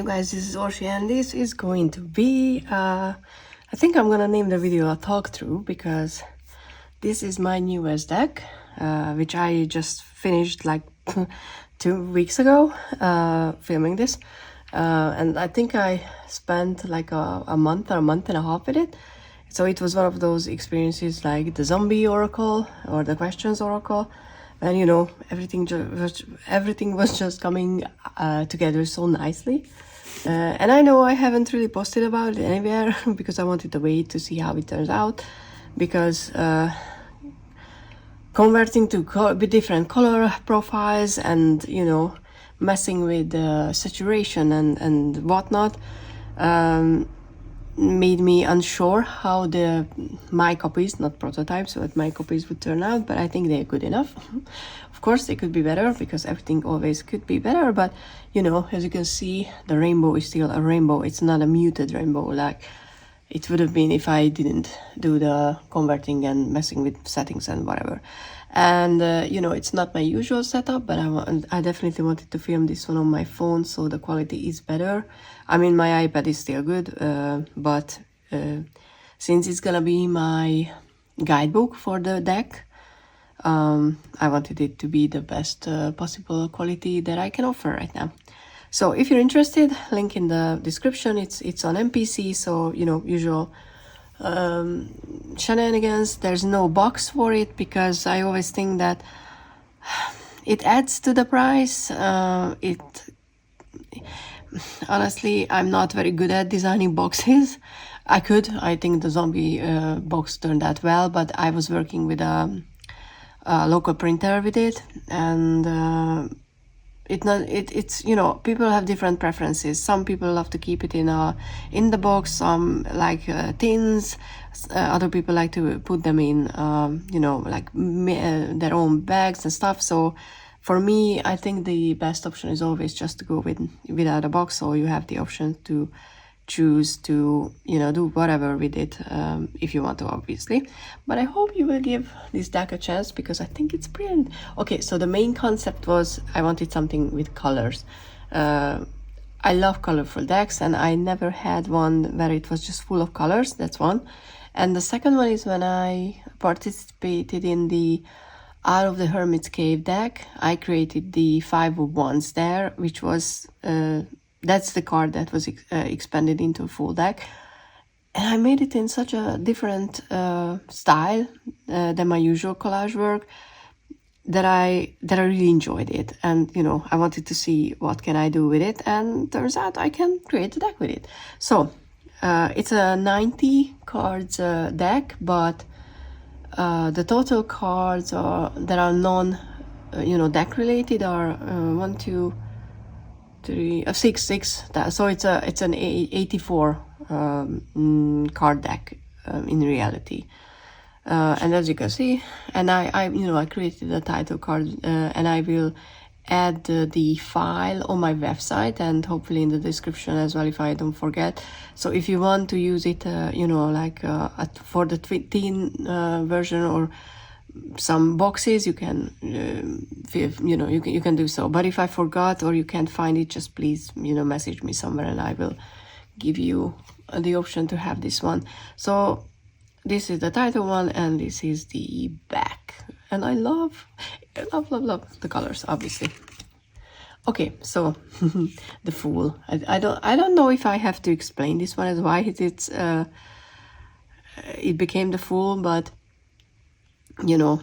Hey guys, this is Orsi and this is going to be, I think I'm gonna name the video a talkthrough because this is my newest deck, which I just finished like 2 weeks ago, filming this. And I think I spent like a month or a month and a half with it. So it was one of those experiences like the zombie oracle or the questions oracle. And you know, everything was just coming together so nicely. And I know I haven't really posted about it anywhere because I wanted to wait to see how it turns out. Because converting to with different color profiles and, you know, messing with saturation and whatnot, made me unsure how my copies, not prototypes, what my copies would turn out, but I think they're good enough. Of course, they could be better because everything always could be better, but you know, as you can see, the rainbow is still a rainbow. It's not a muted rainbow like it would have been if I didn't do the converting and messing with settings and whatever. And you know, it's not my usual setup, but I definitely wanted to film this one on my phone, so the quality is better. I mean, my iPad is still good, but since it's gonna be my guidebook for the deck, I wanted it to be the best possible quality that I can offer right now. So if you're interested, link in the description. It's on MPC, so you know, usual shenanigans. There's no box for it because I always think that it adds to the price. Honestly, I'm not very good at designing boxes. I think the zombie box turned out well, but I was working with a local printer with it, and it's you know, people have different preferences. Some people love to keep it in the box, some like tins, other people like to put them in you know, like their own bags and stuff. So for me, I think the best option is always just to go without a box, so you have the option to choose to, you know, do whatever with it if you want to, obviously. But I hope you will give this deck a chance because I think it's brilliant. Okay, so the main concept was I wanted something with colors. I love colorful decks, and I never had one where it was just full of colors. That's one. And the second one is when I participated in the Out of the Hermit's Cave deck. I created the 5 of Wands there, which was that's the card that was expanded into a full deck, and I made it in such a different style than my usual collage work that I really enjoyed it. And you know, I wanted to see what can I do with it, and turns out I can create a deck with it. So it's a 90 cards deck, but the total cards that are non you know, deck related are 1, 2, 3, 6. So it's an 84 card deck in reality. And as you can see, and I you know, I created a title card, and I will add the file on my website and hopefully in the description as well if I don't forget. So if you want to use it, you know, like for the teen version or some boxes, you can you know, you can do so. But if I forgot or you can't find it, just please, you know, message me somewhere and I will give you the option to have this one. So this is the title one and this is the back, and I love the colors, obviously. Okay, so the Fool. I don't know if I have to explain this one as why it became the Fool, but you know,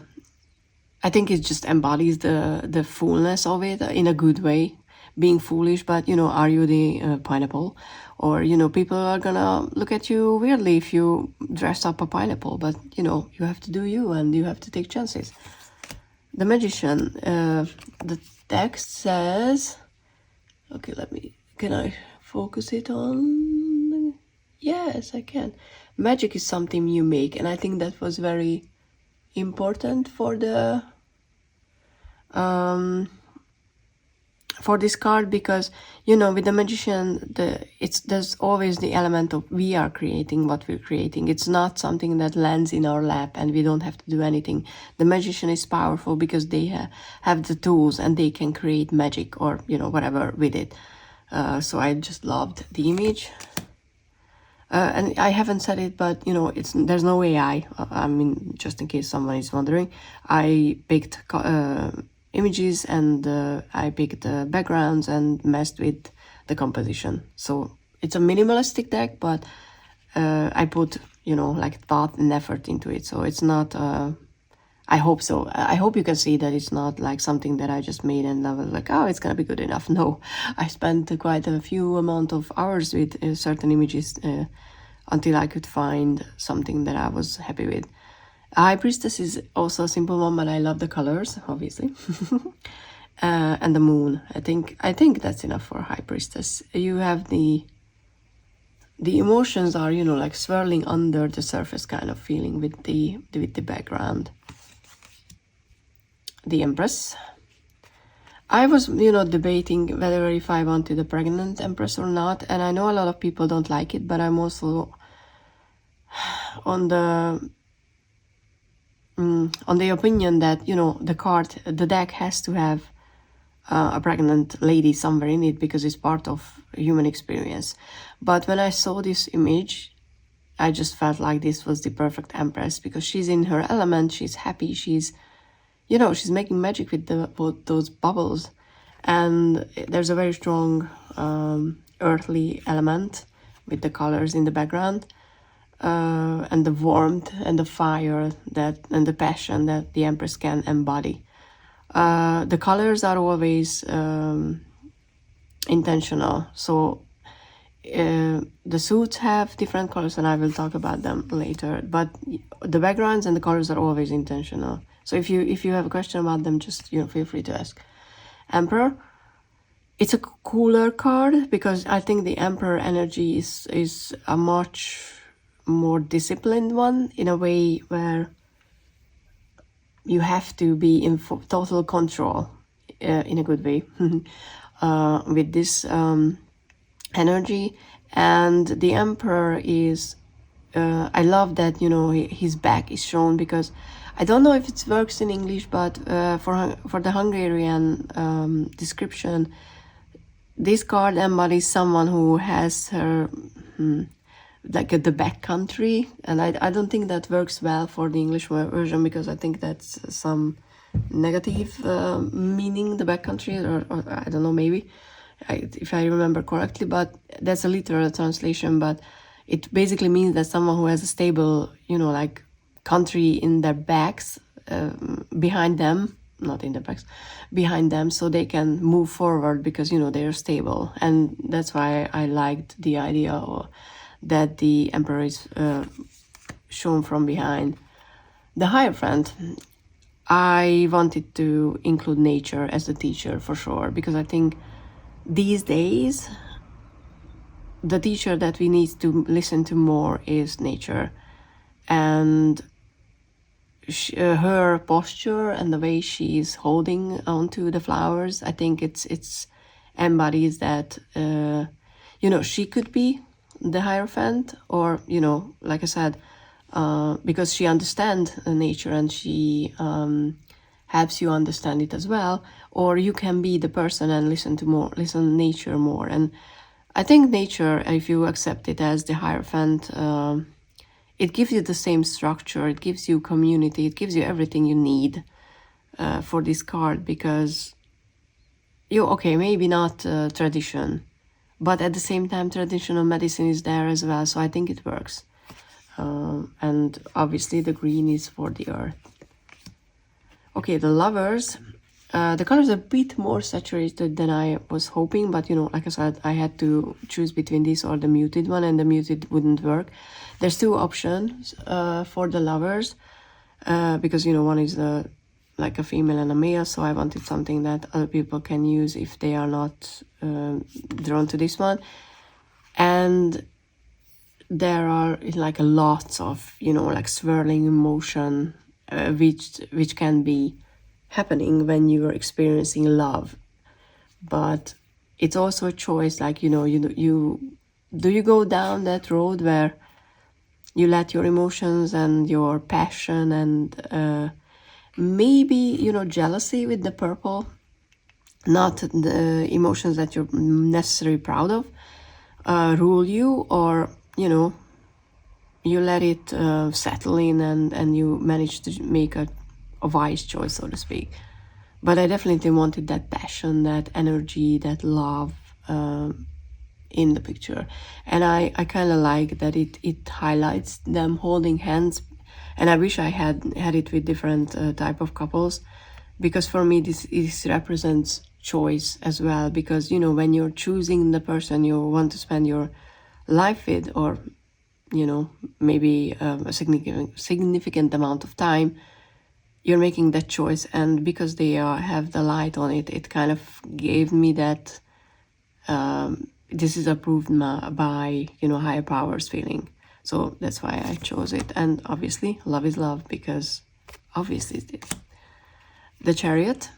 I think it just embodies the foolness of it in a good way, being foolish. But you know, are you the pineapple? Or you know, people are gonna look at you weirdly if you dress up a pineapple, but you know, you have to do you and you have to take chances. The Magician, the text says, okay, can I focus it on? Yes, I can. Magic is something you make, and I think that was very important for the for this card, because you know, with the Magician, there's always the element of we are creating what we're creating. It's not something that lands in our lap and we don't have to do anything. The Magician is powerful because they have the tools and they can create magic or, you know, whatever with it. So I just loved the image. And I haven't said it, but you know, there's no AI. I mean, just in case someone is wondering, I picked images and I picked backgrounds and messed with the composition. So it's a minimalistic deck, but I put, you know, like thought and effort into it. So it's not, I hope so. I hope you can see that it's not like something that I just made and I was like, oh, it's gonna be good enough. No, I spent quite a few amount of hours with certain images until I could find something that I was happy with. High Priestess is also a simple one, but I love the colors, obviously. And the moon. I think that's enough for High Priestess. You have the emotions are, you know, like swirling under the surface kind of feeling with the background. The Empress. I was, you know, debating whether if I wanted a pregnant Empress or not, and I know a lot of people don't like it, but I'm also on the opinion that, you know, the deck has to have a pregnant lady somewhere in it because it's part of human experience. But when I saw this image, I just felt like this was the perfect Empress because she's in her element, she's happy, she's, you know, she's making magic with both those bubbles. And there's a very strong earthly element with the colors in the background. And the warmth and the fire and the passion that the Empress can embody. The colors are always intentional. So the suits have different colors, and I will talk about them later. But the backgrounds and the colors are always intentional. So if you have a question about them, just, you know, feel free to ask. Emperor. It's a cooler card because I think the Emperor energy is a much more disciplined one, in a way where you have to be in total control, in a good way, with this energy. And the Emperor is, I love that, you know, his back is shown, because I don't know if it works in English, but for the Hungarian description, this card embodies someone who has her like the back country, and I don't think that works well for the English version, because I think that's some negative meaning, the back country, or I don't know, maybe if I remember correctly, but that's a literal translation. But it basically means that someone who has a stable, you know, like country in their backs, behind them, not in their backs, behind them, so they can move forward because, you know, they're stable. And that's why I liked the idea that the Emperor is shown from behind. The Hierophant, I wanted to include nature as the teacher for sure, because I think these days the teacher that we need to listen to more is nature. And her posture and the way she's holding onto the flowers, I think it's embodies that, you know, she could be the Hierophant, or, you know, like I said, because she understands nature and she helps you understand it as well. Or you can be the person and listen nature more. And I think nature, if you accept it as the Hierophant, it gives you the same structure, it gives you community, it gives you everything you need for this card, because okay, maybe not tradition, but at the same time traditional medicine is there as well, so I think it works. And obviously the green is for the earth. Okay, the Lovers. The colors are a bit more saturated than I was hoping, but, you know, like I said, I had to choose between this or the muted one, and the muted wouldn't work. There's two options for the Lovers, because, you know, one is like a female and a male, so I wanted something that other people can use if they are not drawn to this one. And there are like lots of, you know, like swirling emotion, which can be happening when you're experiencing love. But it's also a choice, like, you know, do you go down that road where you let your emotions and your passion and maybe, you know, jealousy with the purple not the emotions that you're necessarily proud of rule you, or you let it settle in, and you manage to make a wise choice, so to speak. But I definitely wanted that passion, that energy, that love in the picture. And I kind of like that it highlights them holding hands. And I wish I had it with different type of couples, because for me this represents choice as well. Because when you're choosing the person you want to spend your life with, or maybe a significant amount of time, you're making that choice. And because they have the light on it, it kind of gave me that this is approved by higher powers feeling. So that's why I chose it. And obviously love is love, because obviously it's this. The Chariot,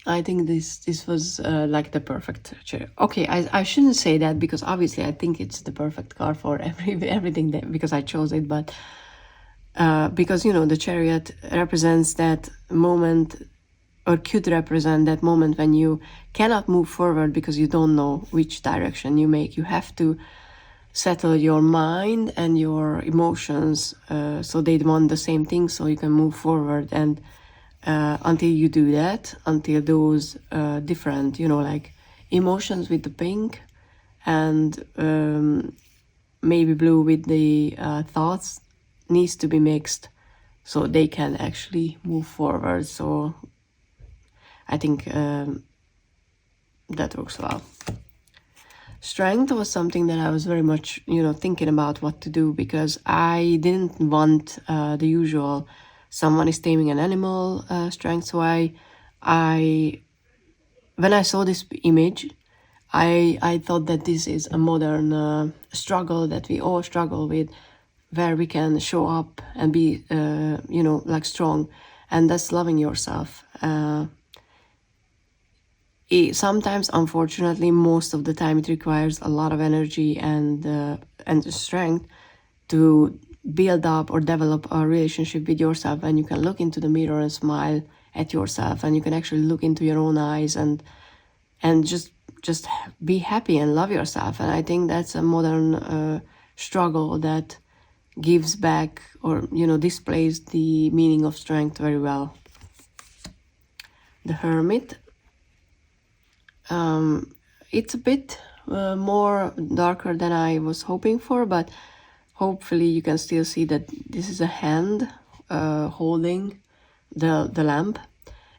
I think this was like the perfect chariot. Okay, I shouldn't say that, because obviously I think it's the perfect car for everything that, because I chose it. But because the Chariot represents that moment, or could represent that moment when you cannot move forward because you don't know which direction you make. You have to settle your mind and your emotions so they want the same thing, so you can move forward. And until you do that, until those different like emotions with the pink and maybe blue with the thoughts needs to be mixed, so they can actually move forward. So I think that works well. Strength was something that I was very much, thinking about what to do, because I didn't want the usual someone is taming an animal strength. So I when I saw this image, I thought that this is a modern struggle that we all struggle with, where we can show up and be, like strong, and that's loving yourself. Sometimes, unfortunately, most of the time, it requires a lot of energy and strength to build up or develop a relationship with yourself. And you can look into the mirror and smile at yourself, and you can actually look into your own eyes and just be happy and love yourself. And I think that's a modern struggle that gives back, or displays the meaning of strength very well. The Hermit. It's a bit more darker than I was hoping for, but hopefully you can still see that this is a hand holding the lamp,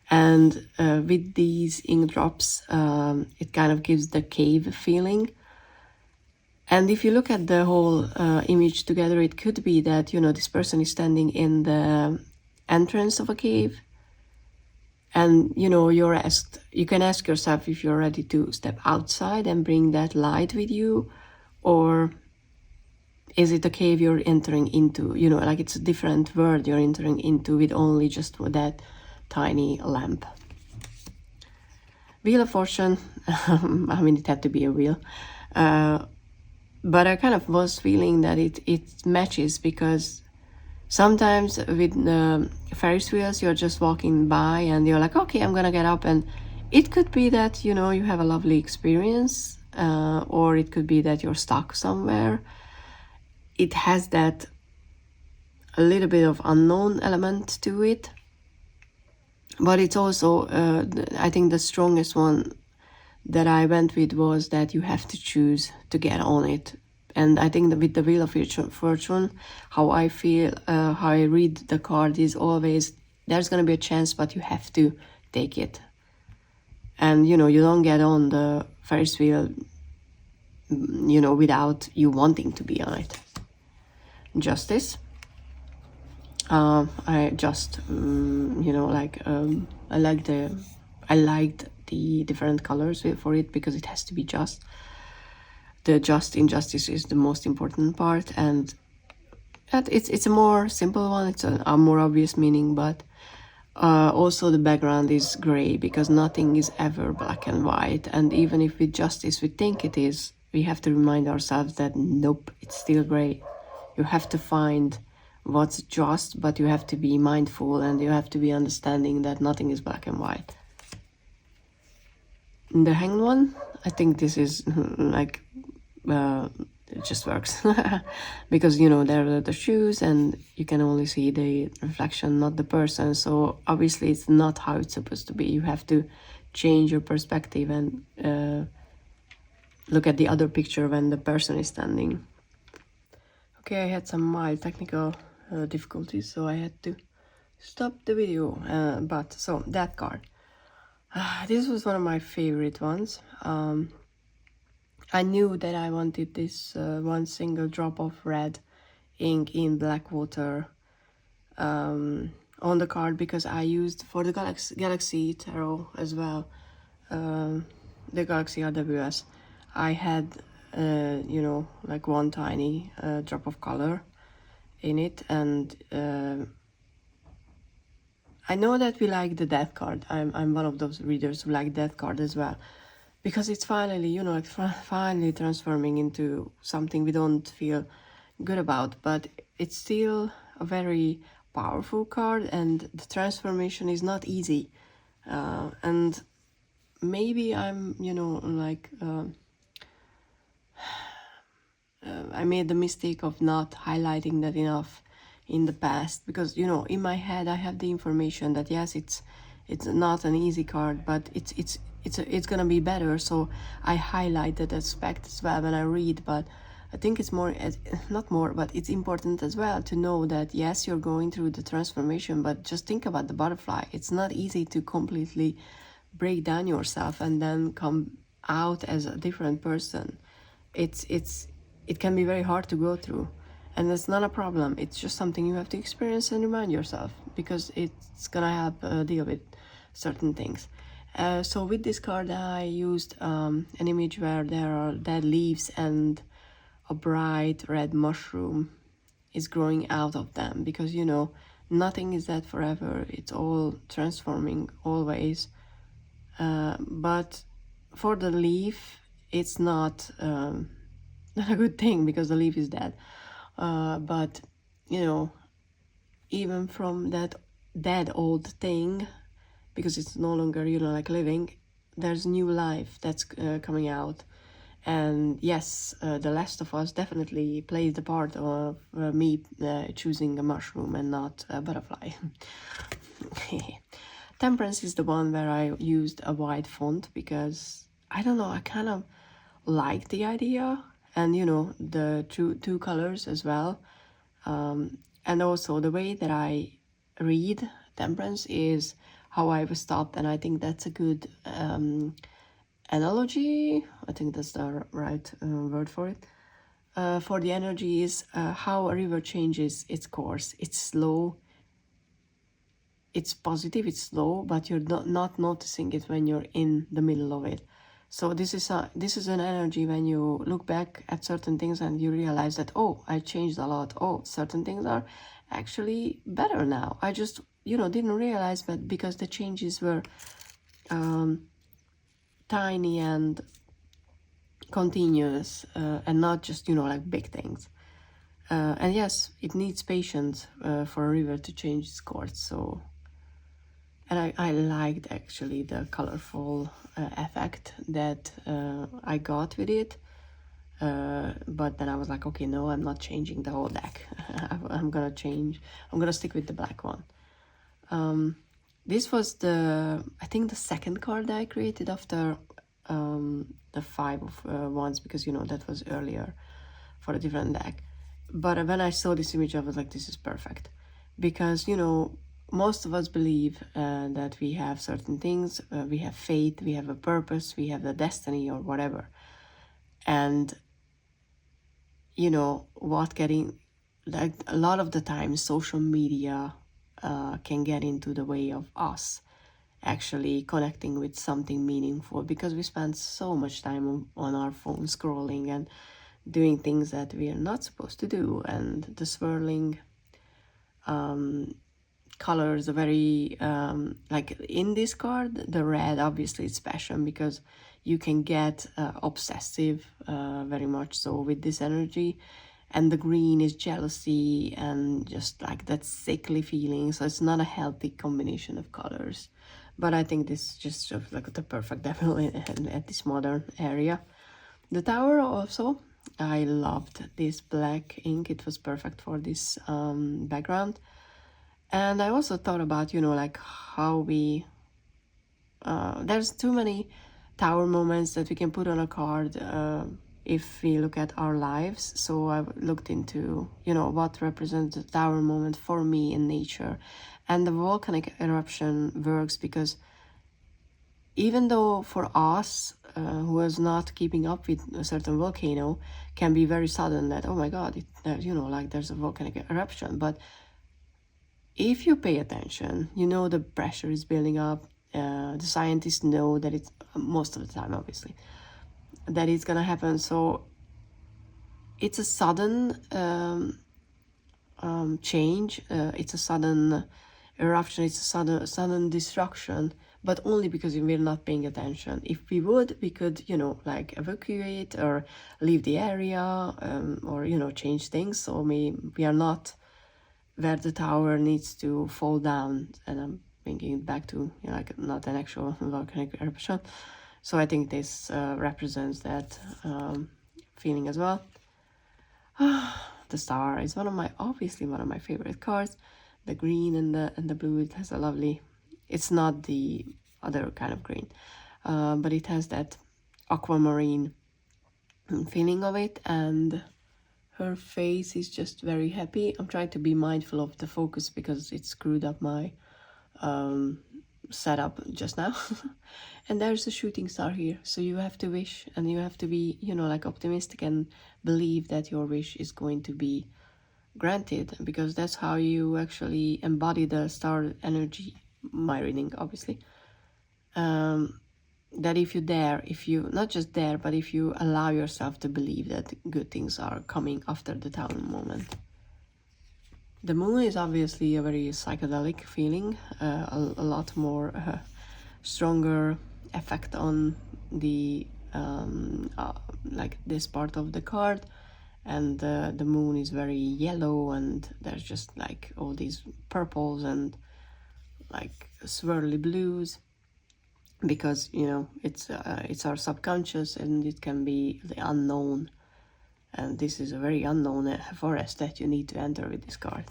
and with these ink drops it kind of gives the cave feeling. And if you look at the whole image together, it could be that this person is standing in the entrance of a cave, and you can ask yourself if you're ready to step outside and bring that light with you, or is it a cave you're entering into, like it's a different world you're entering into with only just that tiny lamp. Wheel of Fortune. I mean, it had to be a wheel, but I kind of was feeling that it matches, because sometimes with Ferris wheels, you're just walking by and you're like, okay, I'm gonna get up, and it could be that you have a lovely experience, or it could be that you're stuck somewhere. It has that a little bit of unknown element to it, but it's also I think the strongest one that I went with was that you have to choose to get on it. And I think that with the Wheel of Fortune, how I feel, how I read the card is always, there's going to be a chance, but you have to take it. And, you don't get on the Ferris wheel, without you wanting to be on it. Justice. I just, I liked the different colors for it, because it has to be just. The just in justice is the most important part, and it's a more simple one. It's a more obvious meaning, but also the background is gray, because nothing is ever black and white. And even if with justice we think it is, we have to remind ourselves that nope, it's still gray. You have to find what's just, but you have to be mindful, and you have to be understanding that nothing is black and white. The hanged one, I think this is like it just works because you know there are the shoes and you can only see the reflection, not the person. So obviously it's not how it's supposed to be. You have to change your perspective and look at the other picture when the person is standing. Okay, I had some mild technical difficulties, so I had to stop the video. But so that card, this was one of my favorite ones. I knew that I wanted this one single drop of red ink in black water on the card, because I used for the Galaxy Tarot as well, the Galaxy RWS. I had, you know, like one tiny drop of color in it, and I know that we like the death card. I'm one of those readers who like death card as well, because it's finally, you know, like finally transforming into something we don't feel good about, but it's still a very powerful card, and the transformation is not easy. And maybe I'm, you know, like I made the mistake of not highlighting that enough in the past, because you know in my head I have the information that yes, it's not an easy card, but it's gonna be better. So I highlight that aspect as well when I read. But I think it's more, not more, but it's important as well to know that yes, you're going through the transformation, but just think about the butterfly. It's not easy to completely break down yourself and then come out as a different person. It can be very hard to go through, and that's not a problem. It's just something you have to experience and remind yourself, because it's gonna help deal with certain things. So with this card I used an image where there are dead leaves and a bright red mushroom is growing out of them, because you know nothing is dead forever. It's all transforming always. But for the leaf, it's not not a good thing, because the leaf is dead. But you know, even from that dead old thing, because it's no longer, you know, like living, there's new life that's coming out. And yes, The Last of Us definitely played the part of me choosing a mushroom and not a butterfly. Temperance is the one where I used a white font, because I don't know, I kind of like the idea, and you know, the two colors as well. And also the way that I read Temperance is how I was taught, and I think that's a good analogy. I think that's the right word for it. For the energy is how a river changes its course. It's slow, it's positive, it's slow, but you're not noticing it when you're in the middle of it. So this is an energy when you look back at certain things and you realize that, oh, I changed a lot. Oh, certain things are actually better now. I just, you know, didn't realize that, because the changes were tiny and continuous, and not just, you know, like big things. And yes, it needs patience for a river to change its course. So, and I liked actually the colorful effect that I got with it. But then I was like, okay, no, I'm not changing the whole deck. I'm gonna stick with the black one. This was I think the second card I created after the 5 of Wands, because you know that was earlier for a different deck. But when I saw this image, I was like, this is perfect, because you know, most of us believe that we have certain things, we have faith, we have a purpose, we have a destiny or whatever. And you know what, getting, like, a lot of the time social media can get into the way of us actually connecting with something meaningful, because we spend so much time on our phone scrolling and doing things that we are not supposed to do. And the swirling colors are very like in this card, the red obviously it's passion, because you can get obsessive very much so with this energy. and the green is jealousy and just like that sickly feeling. So it's not a healthy combination of colors, but I think this just sort of like the perfect devil at this modern area. The tower also, I loved this black ink. It was perfect for this background. And I also thought about, you know, like how we there's too many tower moments that we can put on a card if we look at our lives. So I looked into, you know, what represents the tower moment for me in nature. And the volcanic eruption works because even though for us who is not keeping up with a certain volcano, can be very sudden that, oh my god, you know, like there's a volcanic eruption. But if you pay attention, you know the pressure is building up. The scientists know that it's, most of the time obviously, that it's gonna happen. So it's a sudden change, it's a sudden eruption, it's a sudden destruction, but only because we're not paying attention. If we would, we could, you know, like evacuate or leave the area, or, you know, change things. So we are not where the tower needs to fall down. And I'm bringing it back to, you know, like not an actual volcanic eruption. So I think this represents that feeling as well. The star is obviously one of my favorite cards. The green and the blue, it has a lovely, it's not the other kind of green, but it has that aquamarine feeling of it, and her face is just very happy. I'm trying to be mindful of the focus because it screwed up my setup just now. And there's a shooting star here, so you have to wish, and you have to be, you know, like optimistic and believe that your wish is going to be granted, because that's how you actually embody the star energy. My reading, obviously, that if you dare, if you not just dare, but if you allow yourself to believe that good things are coming after the tower moment. The moon is obviously a very psychedelic feeling, a lot more stronger effect on the like this part of the card. And the moon is very yellow, and there's just like all these purples and like swirly blues, because, you know, it's our subconscious, and it can be the unknown, and this is a very unknown forest that you need to enter with this card.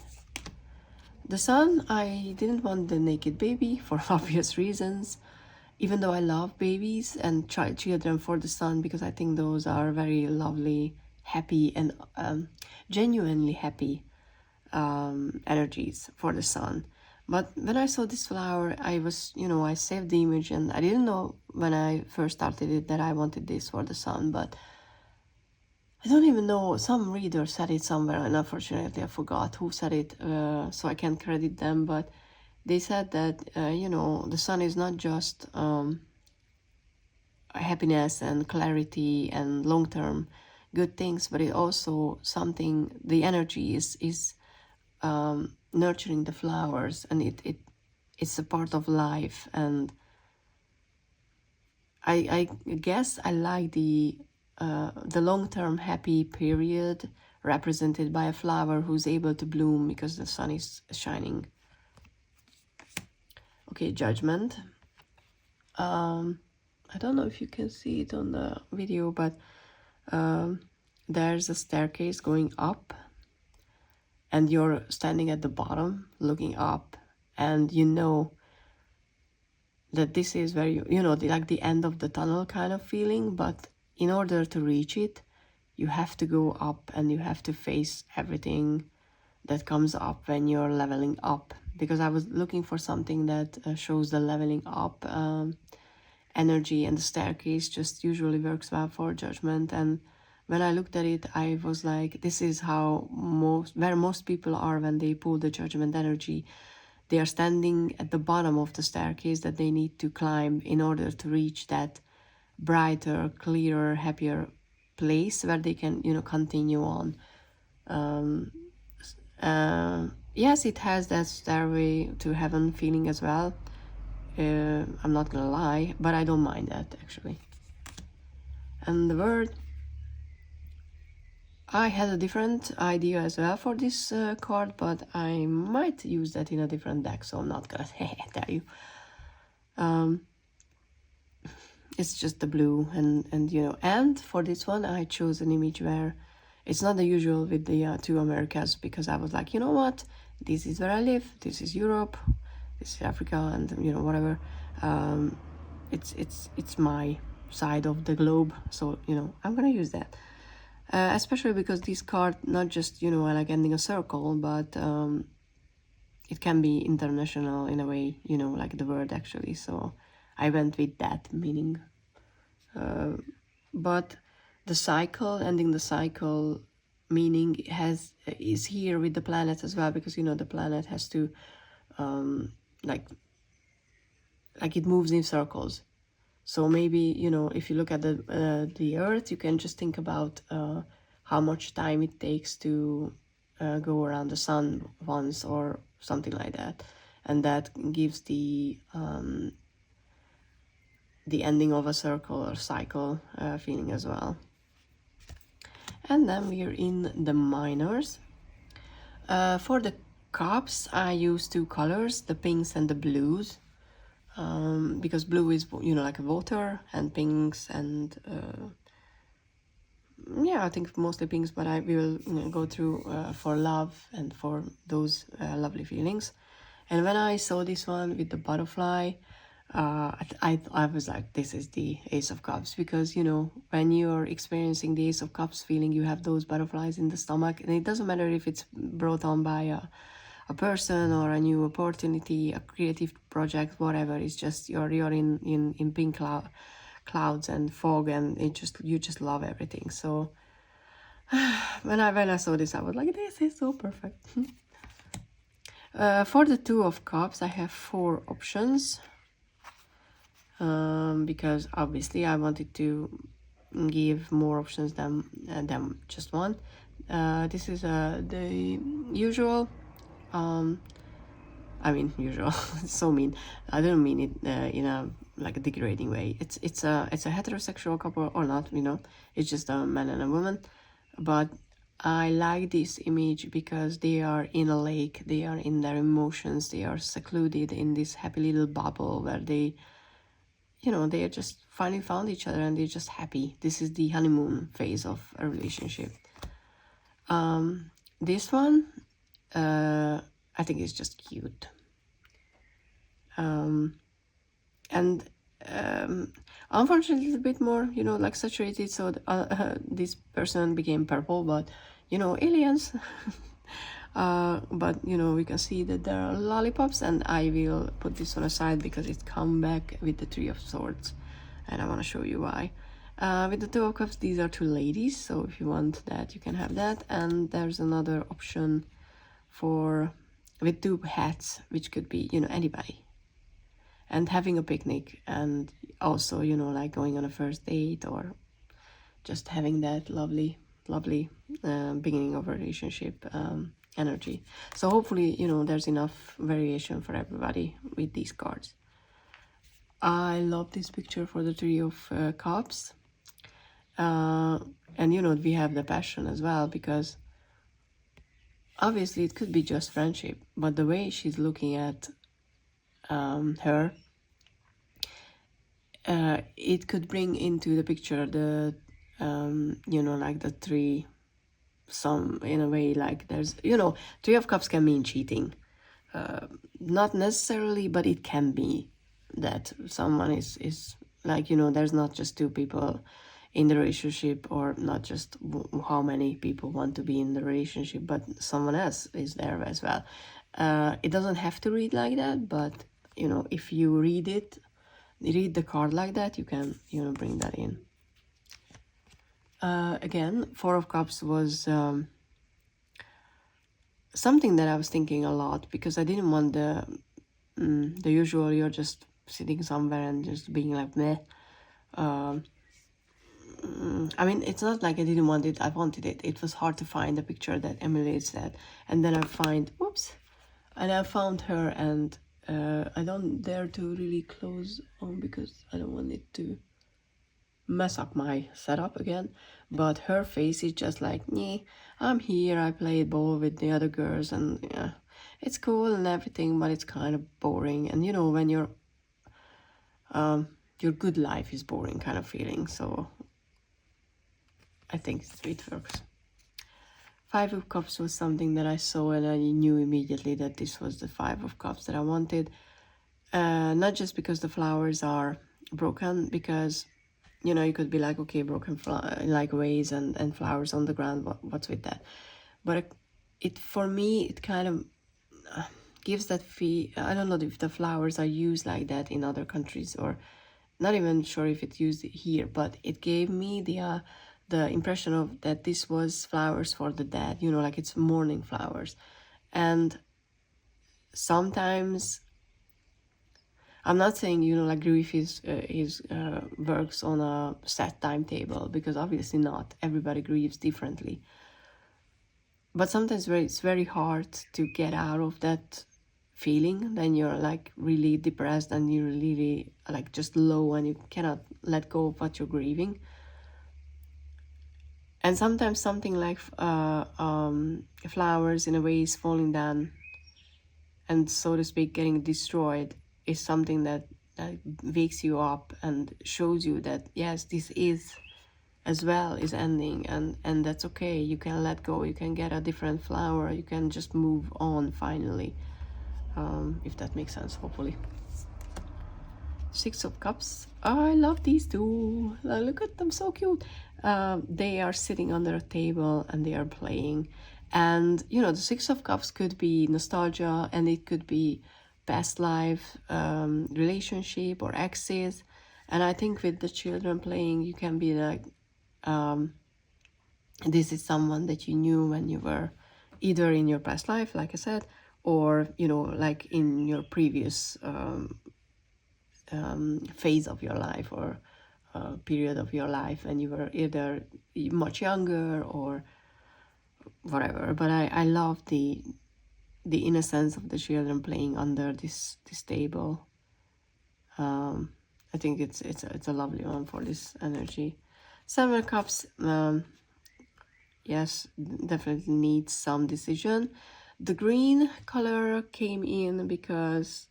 The sun, I didn't want the naked baby for obvious reasons, even though I love babies and children for the sun, because I think those are very lovely, happy, and genuinely happy energies for the sun. But when I saw this flower, I was, you know, I saved the image, and I didn't know when I first started it that I wanted this for the sun, but I don't even know, some reader said it somewhere, and unfortunately I forgot who said it, so I can't credit them, but they said that, you know, the sun is not just happiness and clarity and long-term good things, but it also something, the energy is nurturing the flowers, and it's a part of life. And I guess I like the long-term happy period represented by a flower who's able to bloom because the sun is shining. Okay, Judgment. I don't know if you can see it on the video, but there's a staircase going up, and you're standing at the bottom looking up, and you know that this is very, you know, like the end of the tunnel kind of feeling, but in order to reach it, you have to go up, and you have to face everything that comes up when you're leveling up, because I was looking for something that shows the leveling up energy, and the staircase just usually works well for Judgment. And when I looked at it, I was like, this is how where most people are when they pull the Judgment energy. They are standing at the bottom of the staircase that they need to climb in order to reach that brighter, clearer, happier place where they can, you know, continue on. Yes, it has that stairway to heaven feeling as well. I'm not gonna lie, but I don't mind that actually. And the word, I had a different idea as well for this card, but I might use that in a different deck, so I'm not gonna tell you. It's just the blue, and you know, and for this one I chose an image where it's not the usual with the two Americas, because I was like, you know what, this is where I live, this is Europe, this is Africa, and you know, whatever. It's my side of the globe, so you know, I'm gonna use that. Especially because this card, not just, you know, like ending a circle, but it can be international in a way, you know, like the word actually. So I went with that meaning. But the cycle, ending the cycle meaning is here with the planet as well, because you know the planet has to like it moves in circles. So maybe, you know, if you look at the Earth, you can just think about how much time it takes to go around the sun once or something like that, and that gives the ending of a circle or cycle feeling as well. And then we're in the minors. For the cups, I use two colors, the pinks and the blues. Because blue is, you know, like a water, and pinks and yeah, I think mostly pinks, but I will, you know, go through for love and for those lovely feelings. And when I saw this one with the butterfly, I was like, this is the Ace of Cups, because you know, when you're experiencing the Ace of Cups feeling, you have those butterflies in the stomach, and it doesn't matter if it's brought on by a person or a new opportunity, a creative project, whatever. It's just you're in pink clouds and fog, and you just love everything. So when I saw this, I was like, this is so perfect. For the Two of Cups, I have 4 options, because obviously I wanted to give more options than just one. This is the usual. I mean, usual. It's so mean. I don't mean it in a like a degrading way. It's a heterosexual couple or not, you know. It's just a man and a woman. But I like this image because they are in a lake. They are in their emotions. They are secluded in this happy little bubble where they, you know, they are just finally found each other and they're just happy. This is the honeymoon phase of a relationship. This one, I think it's just cute. And unfortunately, a bit more, you know, like saturated, so this person became purple, but, you know, aliens. But, you know, we can see that there are lollipops, and I will put this on a side because it's come back with the Three of Swords, and I want to show you why. With the Two of Cups, these are 2 ladies, so if you want that, you can have that. And there's another option for with 2 hats, which could be, you know, anybody, and having a picnic, and also, you know, like going on a first date, or just having that lovely beginning of a relationship energy. So hopefully, you know, there's enough variation for everybody with these cards. I love this picture for the Three of Cups, and you know, we have the passion as well, because obviously it could be just friendship, but the way she's looking at her, it could bring into the picture the you know, like the three, some in a way, like there's, you know, Three of Cups can mean cheating, not necessarily, but it can be that someone is like, you know, there's not just 2 people in the relationship, or not just how many people want to be in the relationship, but someone else is there as well. It doesn't have to read like that, but you know, if you read the card like that, you can, you know, bring that in. Again, Four of Cups was something that I was thinking a lot, because I didn't want the usual, you're just sitting somewhere and just being like meh. I mean, it's not like I didn't want it, I wanted it. It was hard to find a picture that emulates that. And then I found her, and I don't dare to really close on because I don't want it to mess up my setup again. But her face is just like, yeah, I'm here, I played ball with the other girls, and yeah, it's cool and everything, but it's kind of boring. And you know, when your good life is boring kind of feeling. So I think it works. Five of Cups was something that I saw and I knew immediately that this was the Five of Cups that I wanted. Not just because the flowers are broken, because, you know, you could be like, okay, broken like vase and flowers on the ground, what's with that? But it for me, it kind of gives that feel. I don't know if the flowers are used like that in other countries, or not even sure if it's used here, but it gave me the impression of that this was flowers for the dead, you know, like it's mourning flowers. And sometimes, I'm not saying, you know, like grief is works on a set timetable, because obviously not. Everybody grieves differently. But sometimes it's very hard to get out of that feeling. Then you're like really depressed and you're really like just low and you cannot let go of what you're grieving. And sometimes something like flowers in a vase falling down and, so to speak, getting destroyed is something that wakes you up and shows you that, yes, this is as well is ending, and that's okay. You can let go, you can get a different flower, you can just move on finally, if that makes sense, hopefully. Six of Cups. Oh, I love these two. Look at them, so cute. They are sitting under a table and they are playing. And, you know, the Six of Cups could be nostalgia, and it could be past life, relationship, or exes. And I think with the children playing, you can be like, this is someone that you knew when you were either in your past life, like I said, or, you know, like in your previous phase of your life, or period of your life, and you were either much younger or whatever. But I love the innocence of the children playing under this table. I think it's a lovely one for this energy. Seven of Cups, yes, definitely needs some decision. The green color came in because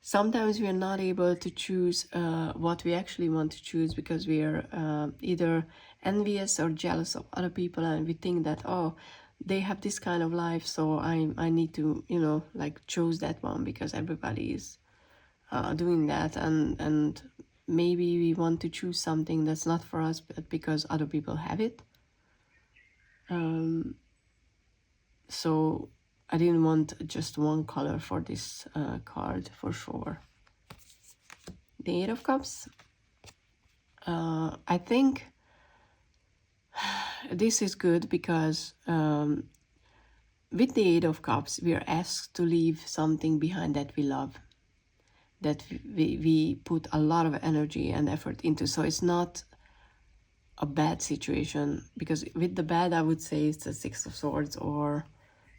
sometimes we are not able to choose what we actually want to choose, because we are either envious or jealous of other people, and we think that, oh, they have this kind of life, so I need to, you know, like choose that one because everybody is doing that, and maybe we want to choose something that's not for us, but because other people have it. So I didn't want just one color for this card, for sure. The Eight of Cups. I think this is good because with the Eight of Cups, we are asked to leave something behind that we love, that we put a lot of energy and effort into. So it's not a bad situation, because with the bad, I would say it's the Six of Swords or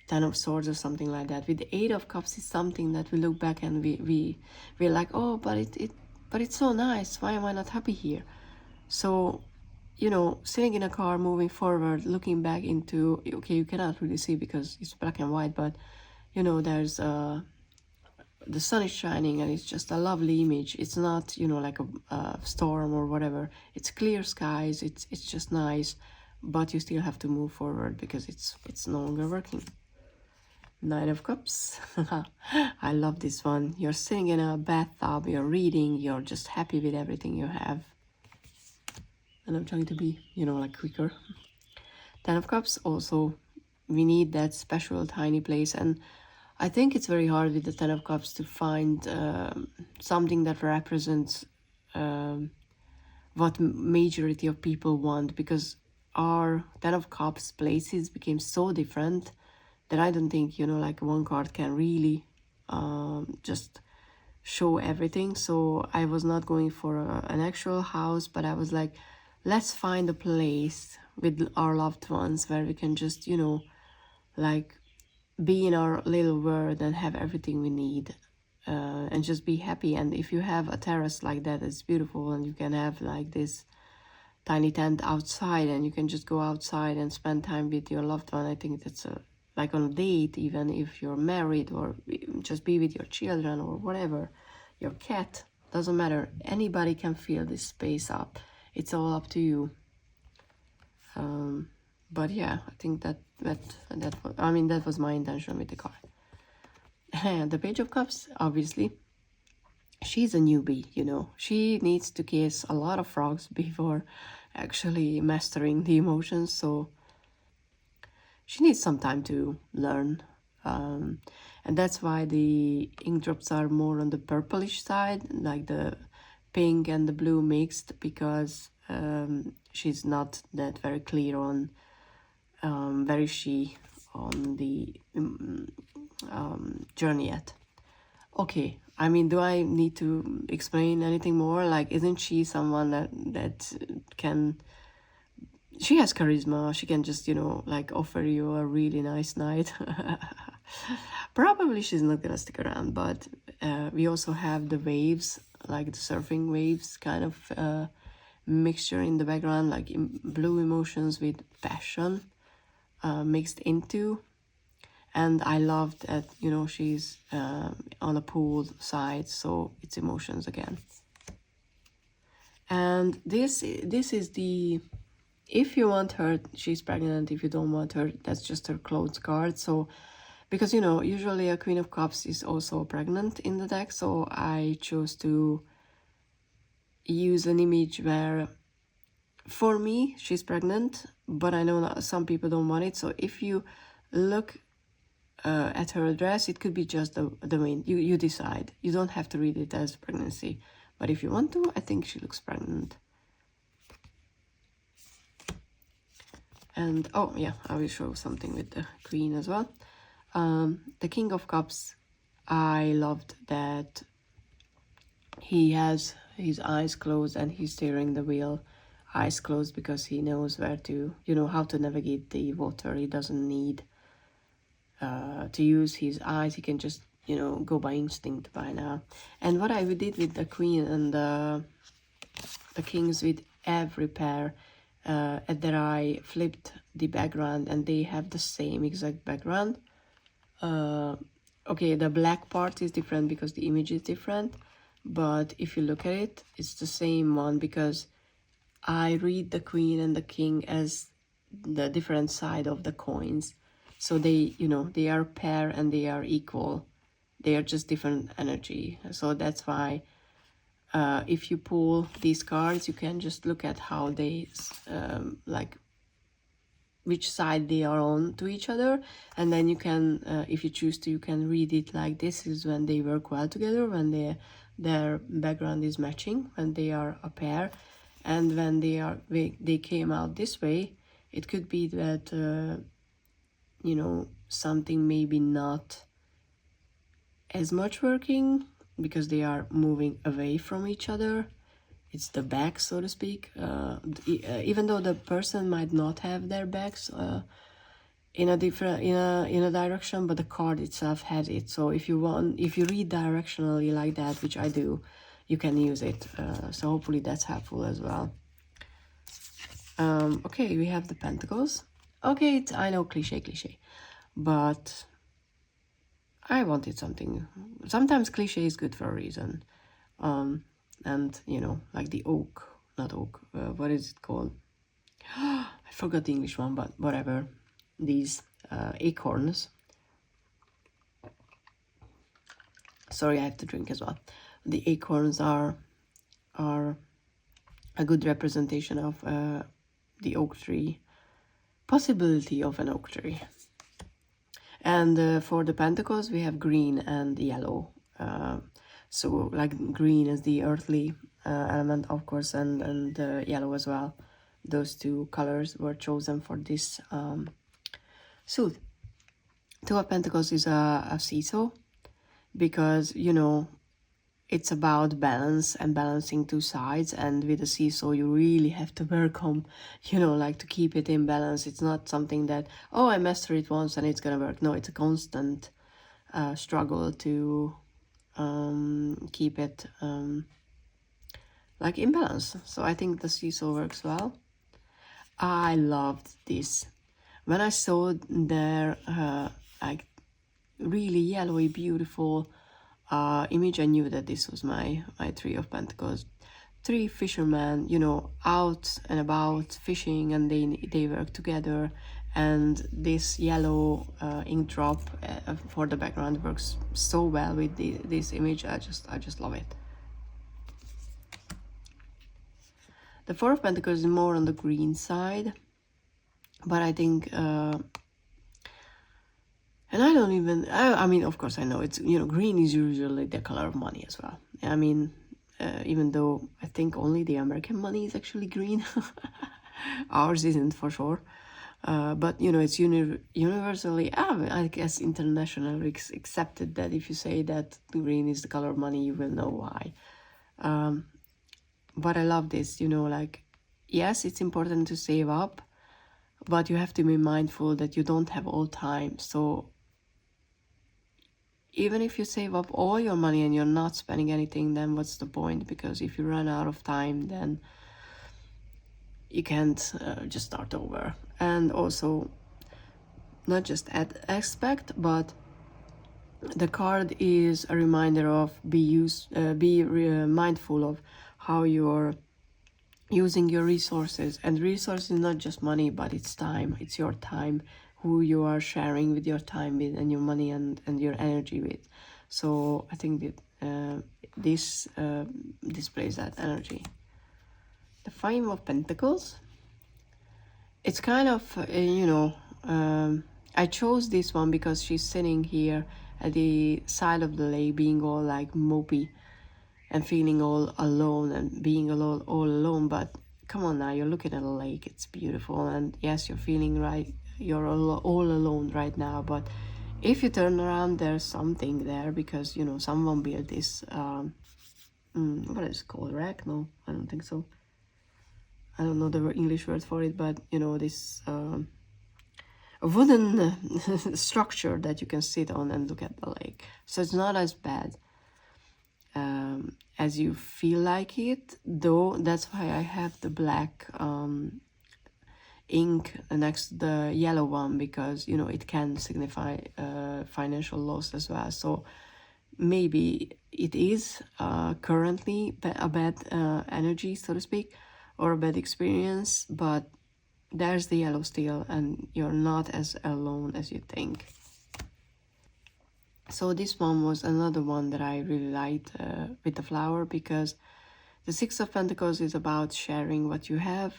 Ten of Swords or something like that. With the Eight of Cups, is something that we look back and we're like, oh, but it's so nice. Why am I not happy here? So, you know, sitting in a car, moving forward, looking back into, okay, you cannot really see because it's black and white, but you know, there's the sun is shining and it's just a lovely image. It's not, you know, like a storm or whatever. It's clear skies. It's just nice, but you still have to move forward because it's no longer working. Nine of Cups. I love this one. You're sitting in a bathtub, you're reading, you're just happy with everything you have. And I'm trying to be, you know, like quicker. Ten of Cups, also, we need that special tiny place. And I think it's very hard with the Ten of Cups to find something that represents what majority of people want, because our Ten of Cups places became so different that I don't think, you know, like one card can really just show everything. So I was not going for an actual house, but I was like, let's find a place with our loved ones where we can just, you know, like be in our little world and have everything we need, and just be happy. And if you have a terrace like that, it's beautiful, and you can have like this tiny tent outside, and you can just go outside and spend time with your loved one. I think that's like on a date, even if you're married, or just be with your children or whatever, your cat, doesn't matter. Anybody can fill this space up. It's all up to you. But yeah, I think that was my intention with the card. And the Page of Cups, obviously, she's a newbie, you know. She needs to kiss a lot of frogs before actually mastering the emotions, so she needs some time to learn. And that's why the ink drops are more on the purplish side, like the pink and the blue mixed, because she's not that very clear on where is she on the journey yet. Okay, I mean, do I need to explain anything more? Like, isn't she someone that can... She has charisma. She can just, you know, like offer you a really nice night. Probably she's not gonna stick around, but we also have the waves, like the surfing waves kind of mixture in the background, like blue emotions with passion mixed into. And I love that, you know, she's on a pool side, so it's emotions again. And this is the... If you want her, she's pregnant. If you don't want her, that's just her clothes card. So, because, you know, usually a Queen of Cups is also pregnant in the deck, so I chose to use an image where, for me, she's pregnant, but I know that some people don't want it. So if you look at her dress, it could be just the wind. You decide. You don't have to read it as pregnancy, but if you want to, I think she looks pregnant. And oh yeah, I will show something with the Queen as well. The King of Cups, I loved that he has his eyes closed and he's steering the wheel eyes closed, because he knows where to, you know, how to navigate the water. He doesn't need to use his eyes. He can just, you know, go by instinct by now. And what I did with the Queen and the Kings, with every pair, that I flipped the background and they have the same exact background. Okay, the black part is different because the image is different, but if you look at it, it's the same one, because I read the Queen and the King as the different side of the coins. So they, you know, they are pair and they are equal. They are just different energy. So that's why if you pull these cards, you can just look at how they, like, which side they are on to each other. And then you can, if you choose to, you can read it like this is when they work well together, when their background is matching, when they are a pair. And when they came out this way, it could be that, you know, something maybe not as much working, because they are moving away from each other. It's the back, so to speak. Even though the person might not have their backs in a different in a direction, but the card itself has it. So if you read directionally like that, which I do, you can use it. So hopefully that's helpful as well. Okay, we have the Pentacles. Okay, I know, cliche, but I wanted something. Sometimes cliche is good for a reason. And, you know, like the oak, not oak, what is it called? I forgot the English one, but whatever. These acorns. Sorry, I have to drink as well. The acorns are a good representation of the oak tree. Possibility of an oak tree. And for the Pentacles, we have green and yellow. So like green is the earthly element, of course, and yellow as well. Those two colors were chosen for this suit. Two of Pentacles is a seesaw, because, you know, it's about balance and balancing two sides. And with a seesaw, you really have to work on, you know, like to keep it in balance. It's not something that, oh, I master it once and it's gonna work. No, it's a constant struggle to keep it like imbalance. So I think the seesaw works well. I loved this. When I saw their like really yellowy, beautiful image, I knew that this was my Three of Pentacles. Three fishermen, you know, out and about fishing, and they work together. And this yellow ink drop for the background works so well with this image. I just love it. The Four of Pentacles is more on the green side, but I think, and I don't even, I mean, of course I know it's, you know, green is usually the color of money as well. I mean, even though I think only the American money is actually green. Ours isn't for sure. But, you know, it's universally, I guess internationally accepted that if you say that green is the color of money, you will know why. But I love this, you know, like, yes, it's important to save up, but you have to be mindful that you don't have all time. So even if you save up all your money and you're not spending anything, then what's the point? Because if you run out of time, then you can't just start over. And also, not just expect, but the card is a reminder of be mindful of how you're using your resources. And resources is not just money, but it's time. It's your time, who you are sharing with your time with, and your money and your energy with. So I think that this displays that energy. The Five of Pentacles. It's kind of, you know, I chose this one because she's sitting here at the side of the lake, being all like mopey and feeling all alone and being all alone. But come on now, you're looking at a lake, it's beautiful, and yes, you're feeling right, you're all alone right now. But if you turn around, there's something there, because, you know, someone built this, what is it called, wreck? No, I don't think so. I don't know the English word for it, but, you know, this wooden structure that you can sit on and look at the lake. So it's not as bad as you feel like it, though. That's why I have the black ink next to the yellow one, because, you know, it can signify financial loss as well. So maybe it is currently a bad energy, so to speak, or a bad experience, but there's the yellow still, and you're not as alone as you think. So this one was another one that I really liked with the flower, because the Six of Pentacles is about sharing what you have.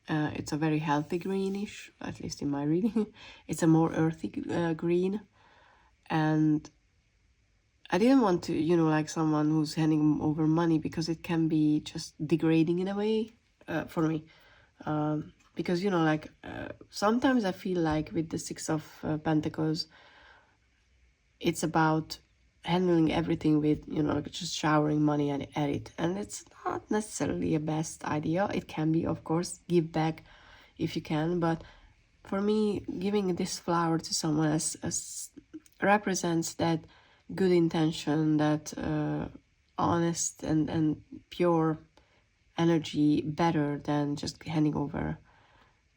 It's a very healthy greenish, at least in my reading. It's a more earthy green, and I didn't want to, you know, like someone who's handing over money, because it can be just degrading in a way for me. Because, you know, like sometimes I feel like with the Six of Pentacles, it's about handling everything with, you know, like just showering money at it. And it's not necessarily a best idea. It can be, of course, give back if you can. But for me, giving this flower to someone as represents that good intention, that honest and pure energy, better than just handing over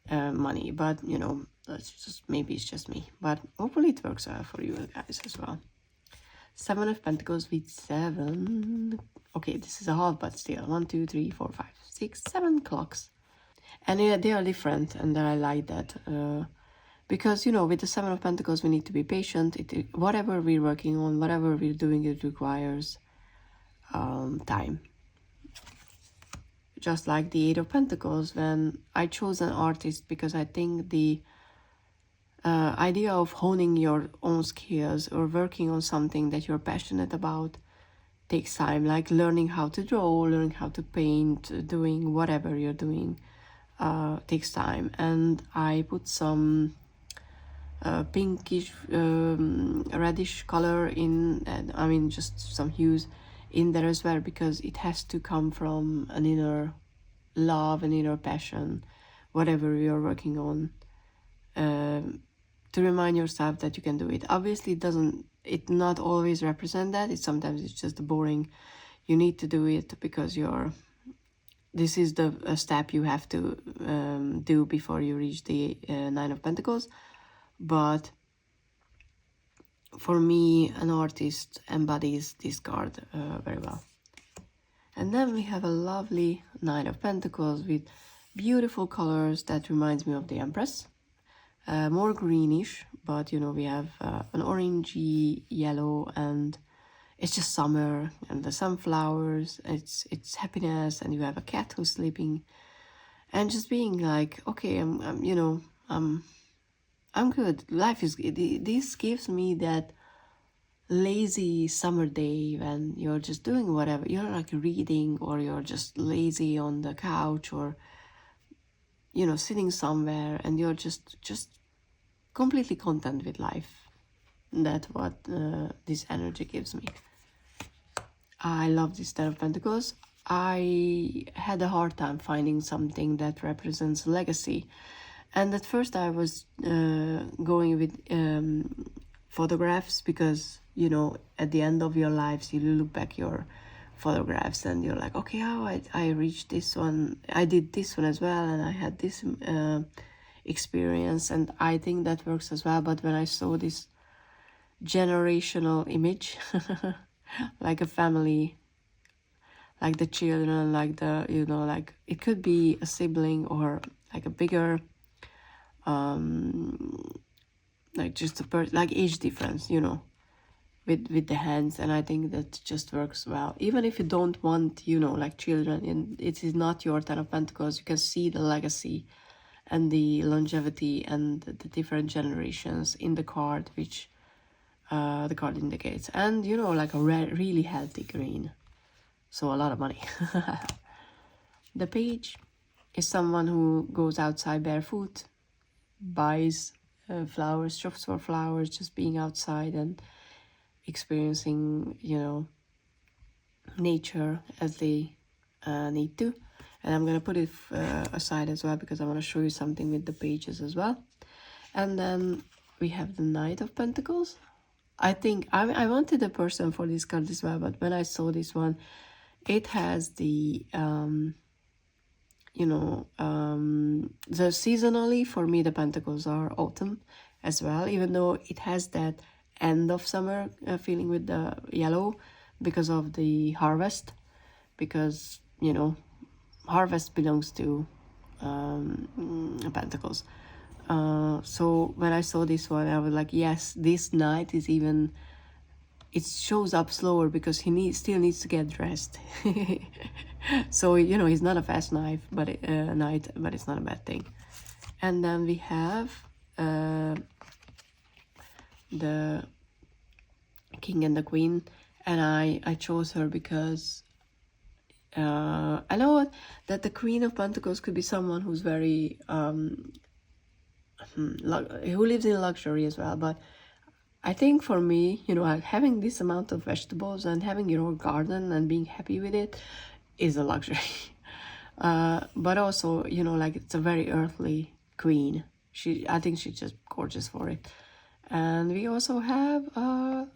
money. But, you know, that's just, maybe it's just me, but hopefully it works out for you guys as well. Seven of Pentacles with 7. Okay, this is a half, but still 1, 2, 3, 4, 5, 6, 7 clocks, and they are different, and I like that. Because, you know, with the Seven of Pentacles, we need to be patient. Whatever we're working on, whatever we're doing, it requires time. Just like the Eight of Pentacles, when I chose an artist, because I think the idea of honing your own skills or working on something that you're passionate about takes time. Like learning how to draw, learning how to paint, doing whatever you're doing takes time. And I put some pinkish reddish color in, and I mean just some hues in there as well, because it has to come from an inner love, an inner passion, whatever you're working on, to remind yourself that you can do it. Obviously it not always represent that. Sometimes it's just a boring, you need to do it because this is the step you have to do before you reach the Nine of Pentacles. But for me, an artist embodies this card very well. And then we have a lovely Nine of Pentacles with beautiful colors that reminds me of the Empress. More greenish, but you know, we have an orangey yellow, and it's just summer and the sunflowers, it's happiness, and you have a cat who's sleeping and just being like, okay, I'm good. Life is good. This gives me that lazy summer day when you're just doing whatever. You're like reading, or you're just lazy on the couch, or you know, sitting somewhere, and you're just completely content with life. That's what this energy gives me. I love this Ten of Pentacles. I had a hard time finding something that represents legacy. And at first I was going with photographs, because, you know, at the end of your lives, you look back your photographs and you're like, okay, oh, I reached this one. I did this one as well, and I had this experience, and I think that works as well. But when I saw this generational image, like a family, like the children, like the, you know, like it could be a sibling or like a bigger like just a like age difference, you know, with the hands. And I think that just works well, even if you don't want, you know, like children, and it is not your Ten of Pentacles, you can see the legacy and the longevity and the different generations in the card, which the card indicates. And you know, like a really healthy green, so a lot of money. The page is someone who goes outside barefoot, buys flowers, shops for flowers, just being outside and experiencing, you know, nature as they need to. And I'm gonna put it aside as well, because I want to show you something with the pages as well. And then we have the Knight of Pentacles. I think I wanted a person for this card as well, but when I saw this one, it has the you know, the seasonally, for me, the Pentacles are autumn as well, even though it has that end of summer feeling with the yellow because of the harvest, because, you know, harvest belongs to Pentacles. So when I saw this one, I was like, yes, this knight is even, it shows up slower because he still needs to get dressed. So, you know, he's not a fast knight, but it's not a bad thing. And then we have the King and the Queen, and I chose her because I know that the Queen of Pentacles could be someone who's very who lives in luxury as well, but I think for me, you know, like having this amount of vegetables and having your own garden and being happy with it is a luxury. But also, you know, like it's a very earthly queen. I think she's just gorgeous for it. And we also have a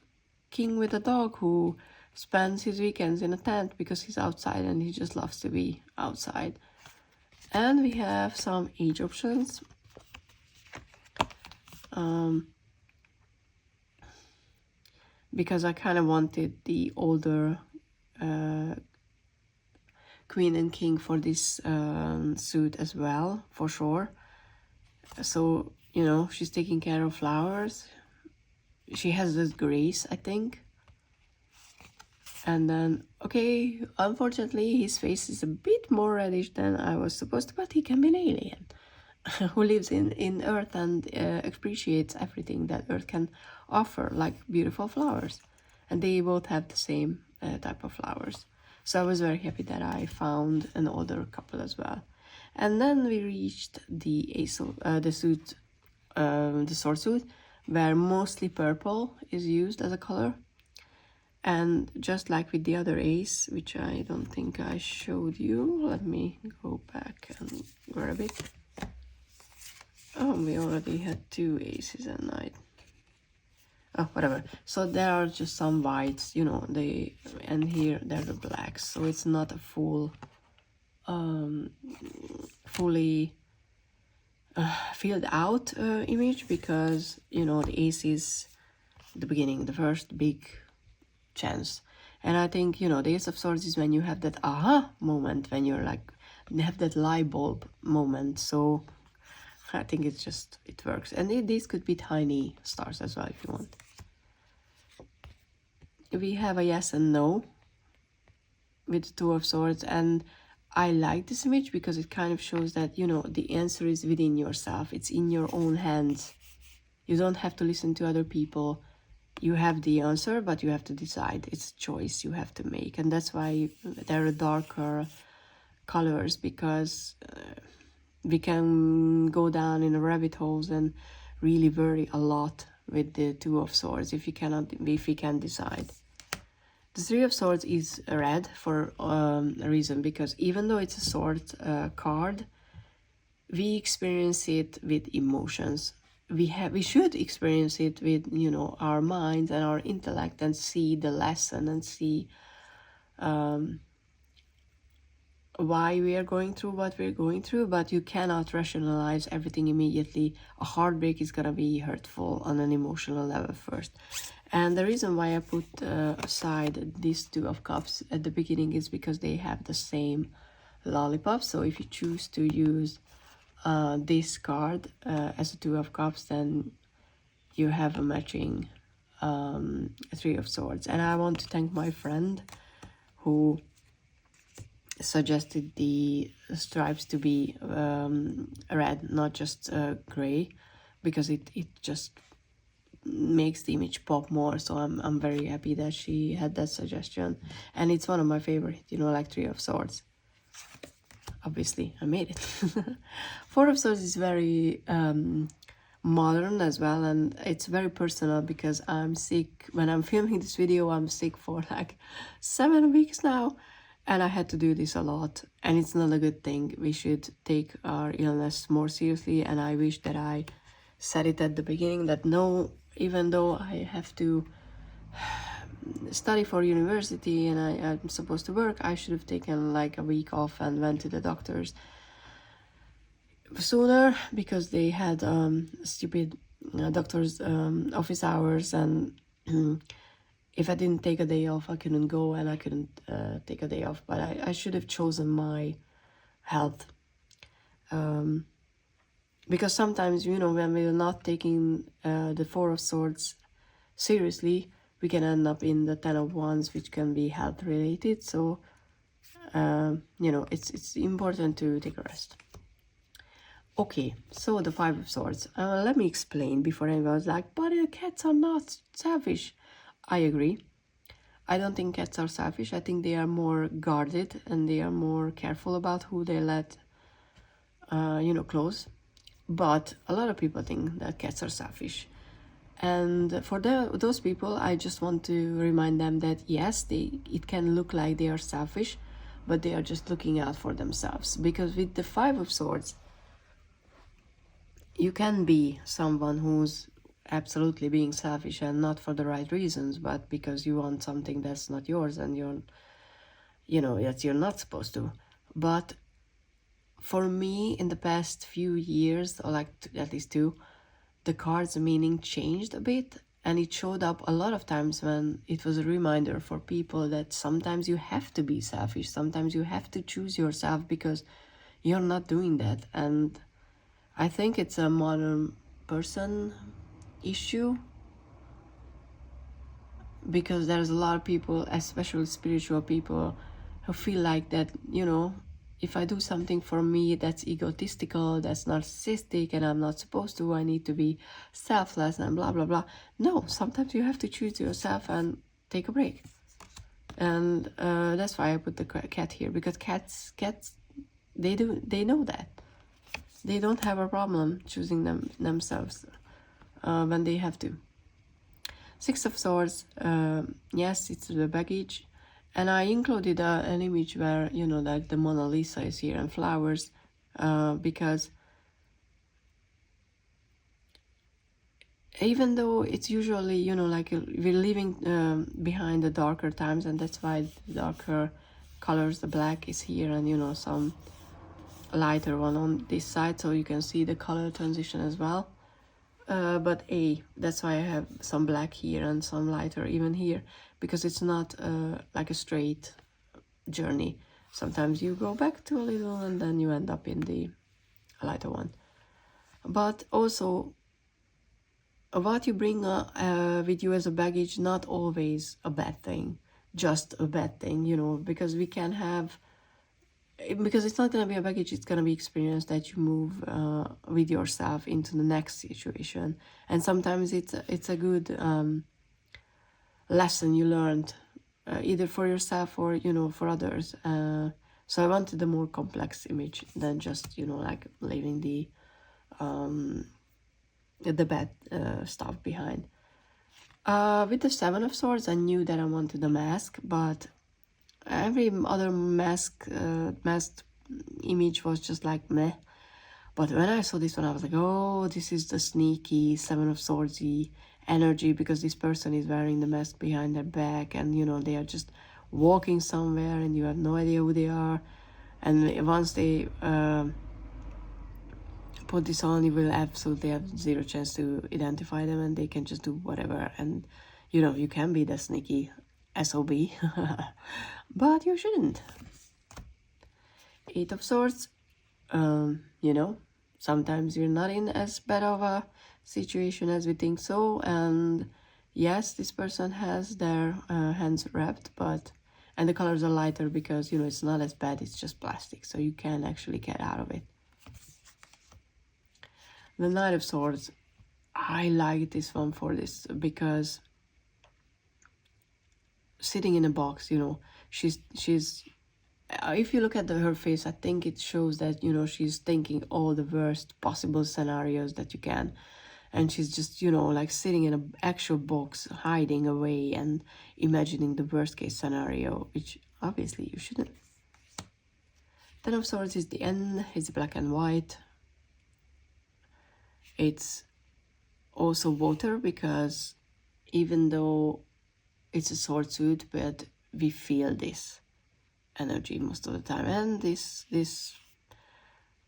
king with a dog who spends his weekends in a tent because he's outside and he just loves to be outside. And we have some age options. Because I kind of wanted the older queen and king for this suit as well, for sure. So, you know, she's taking care of flowers. She has this grace, I think. And then, okay, unfortunately, his face is a bit more reddish than I was supposed to, but he can be an alien who lives in Earth and appreciates everything that Earth can offer, like beautiful flowers. And they both have the same type of flowers. So I was very happy that I found an older couple as well. And then we reached the suit, the sword suit, where mostly purple is used as a color. And just like with the other ace, which I don't think I showed you, let me go back and grab it. Oh, we already had two aces and knight. Oh, whatever. So there are just some whites, you know, and here they're the blacks. So it's not a fully filled out image, because, you know, the ace is the beginning, the first big chance. And I think, you know, the Ace of Swords is when you have that aha moment, when you're like, have that light bulb moment. So I think it's just, it works. And these could be tiny stars as well if you want. We have a yes and no with the Two of Swords, and I like this image because it kind of shows that, you know, the answer is within yourself. It's in your own hands. You don't have to listen to other people. You have the answer, but you have to decide. It's a choice you have to make. And that's why there are darker colors, because we can go down in rabbit holes and really worry a lot with the Two of Swords if we can't decide. The Three of Swords is red for a reason, because even though it's a sword card, we experience it with emotions. We should experience it with, you know, our minds and our intellect, and see the lesson and see why we are going through what we're going through. But you cannot rationalize everything immediately. A heartbreak is gonna be hurtful on an emotional level first. And the reason why I put aside these Two of Cups at the beginning is because they have the same lollipop. So if you choose to use this card as a Two of Cups, then you have a matching Three of Swords. And I want to thank my friend who suggested the stripes to be red, not just gray, because it just makes the image pop more. So I'm very happy that she had that suggestion, and it's one of my favorite, you know, like Three of Swords. Obviously I made it. Four of Swords is very modern as well, and it's very personal because I'm sick. When I'm filming this video, I'm sick for like 7 weeks now, and I had to do this a lot, and it's not a good thing. We should take our illness more seriously, and I wish that I said it at the beginning, that no, even though I have to study for university and I'm supposed to work, I should have taken like a week off and went to the doctors sooner, because they had stupid doctor's office hours, and if I didn't take a day off, I couldn't go, and I couldn't take a day off. But I should have chosen my health, because sometimes, you know, when we're not taking the Four of Swords seriously, we can end up in the Ten of Wands, which can be health related. So you know, it's important to take a rest. Okay, so the Five of Swords. Let me explain before anyone was like, but cats are not selfish. I agree. I don't think cats are selfish. I think they are more guarded, and they are more careful about who they let, you know, close. But a lot of people think that cats are selfish. And for those people, I just want to remind them that yes, it can look like they are selfish, but they are just looking out for themselves. Because with the Five of Swords, you can be someone who's absolutely being selfish, and not for the right reasons, but because you want something that's not yours, and you know, that you're not supposed to. But for me, in the past few years, or like at least 2, the card's meaning changed a bit, and it showed up a lot of times when it was a reminder for people that sometimes you have to be selfish, sometimes you have to choose yourself, because you're not doing that. And I think it's a modern person issue, because there's a lot of people, especially spiritual people, who feel like that, you know, if I do something for me, that's egotistical, that's narcissistic, and I'm not supposed to, I need to be selfless and blah, blah, blah. No, sometimes you have to choose yourself and take a break. And that's why I put the cat here, because cats, they know that. They don't have a problem choosing themselves when they have to. Six of Swords, yes, it's the baggage. And I included an image where, you know, like the Mona Lisa is here and flowers, because even though it's usually, you know, like we're leaving behind the darker times, and that's why the darker colors, the black is here, and you know, some lighter one on this side, so you can see the color transition as well. But that's why I have some black here and some lighter even here, because it's not like a straight journey. Sometimes you go back to a little and then you end up in the lighter one. But also, what you bring with you as a baggage, not always a bad thing, just a bad thing, you know, because we can have, because it's not going to be a baggage, it's going to be experience that you move with yourself into the next situation. And sometimes it's a good lesson you learned, either for yourself or, you know, for others. So I wanted a more complex image than just, you know, like leaving the bad stuff behind. With the Seven of Swords, I knew that I wanted a mask, but every other masked image was just like meh. But when I saw this one, I was like, oh, this is the sneaky Seven of Swordsy energy, because this person is wearing the mask behind their back, and you know, they are just walking somewhere and you have no idea who they are. And once they put this on, you will absolutely have zero chance to identify them, and they can just do whatever. And you know, you can be the sneaky SOB, but you shouldn't. Eight of Swords, you know, sometimes you're not in as bad of a situation as we think so, and yes, this person has their hands wrapped, and the colors are lighter because, you know, it's not as bad, it's just plastic, so you can actually get out of it. The Knight of Swords, I like this one for this, because sitting in a box, you know, she's if you look at her face, I think it shows that, you know, she's thinking all the worst possible scenarios that you can, and she's just, you know, like sitting in an actual box, hiding away and imagining the worst case scenario, which obviously you shouldn't. Ten of Swords is the end. It's black and white. It's also water, because even though it's a sword suit, but we feel this energy most of the time. And this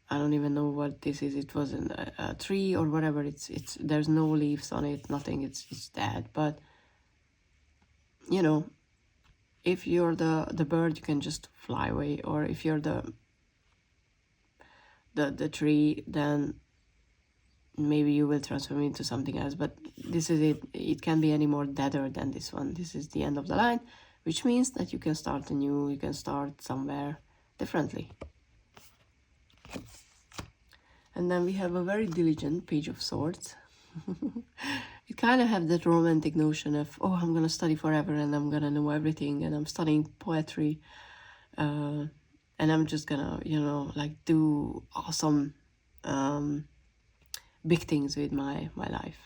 I don't even know what this is. It was a tree or whatever. It's there's no leaves on it, nothing. It's dead. But you know, if you're the bird, you can just fly away, or if you're the tree, then maybe you will transform into something else. But this is it. It can't be any more deader than this one. This is the end of the line, which means that you can start anew, you can start somewhere differently. And then we have a very diligent Page of Swords. It kind of have that romantic notion of, oh, I'm gonna study forever and I'm gonna know everything, and I'm studying poetry, and I'm just gonna, you know, like do awesome big things with my life.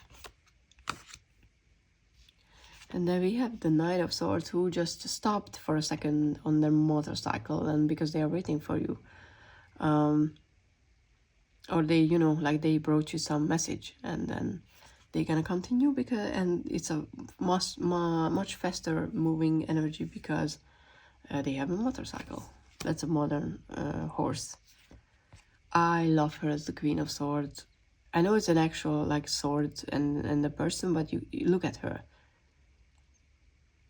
And then we have the Knight of Swords, who just stopped for a second on their motorcycle, and because they are waiting for you, or they, you know, like they brought you some message, and then they're gonna continue, because, and it's a much faster moving energy, because they have a motorcycle. That's a modern horse. I love her as the Queen of Swords. I know it's an actual like sword and the person, but you look at her,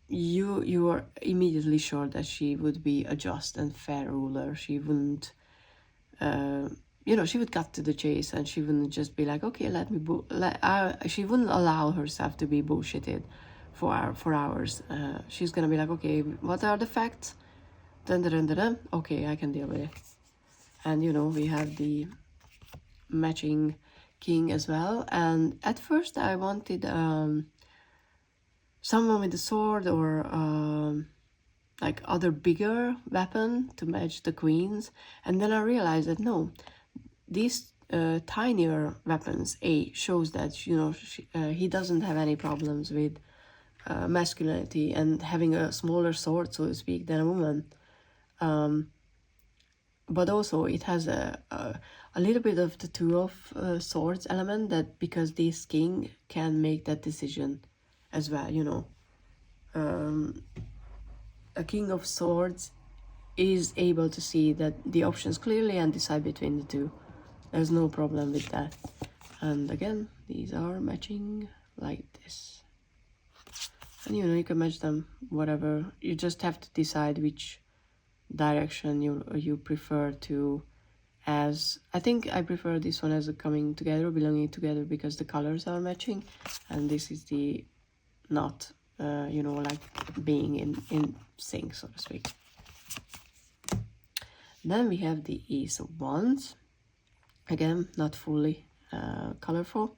you are immediately sure that she would be a just and fair ruler. She wouldn't, you know, she would cut to the chase, and she wouldn't just be like, okay, let me she wouldn't allow herself to be bullshitted for hours. She's gonna be like, okay, what are the facts? Dun, dun, dun, dun, dun. Okay, I can deal with it. And you know, we have the matching king as well. And at first I wanted someone with a sword, or like other bigger weapon to match the queens. And then I realized that no, these tinier weapons shows that, you know, he doesn't have any problems with masculinity and having a smaller sword, so to speak, than a woman. but also it has a little bit of the Two of Swords element, that because this king can make that decision as well, you know. A King of Swords is able to see that the options clearly and decide between the two. There's no problem with that. And again, these are matching like this. And you know, you can match them whatever. You just have to decide which direction you prefer to, as I think I prefer this one as a coming together, belonging together, because the colors are matching, and this is the not you know, like being in sync, so to speak. Then we have the Ace of Wands, again not fully colorful.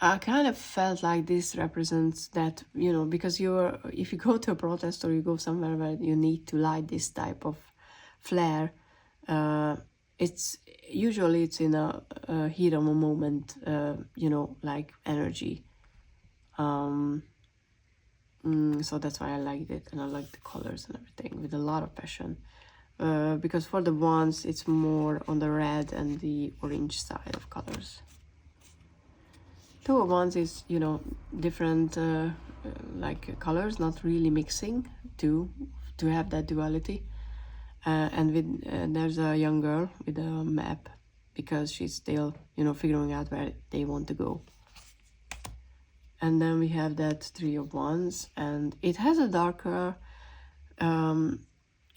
I kind of felt like this represents that, you know, because if you go to a protest or you go somewhere where you need to light this type of flare, it's usually in a heat of a moment, you know, like energy. So that's why I liked it, and I like the colors and everything with a lot of passion. Because for the wands, it's more on the red and the orange side of colors. Two of Wands is, you know, different like colors, not really mixing to have that duality. And with there's a young girl with a map, because she's still, you know, figuring out where they want to go. And then we have that Three of Wands, and it has a darker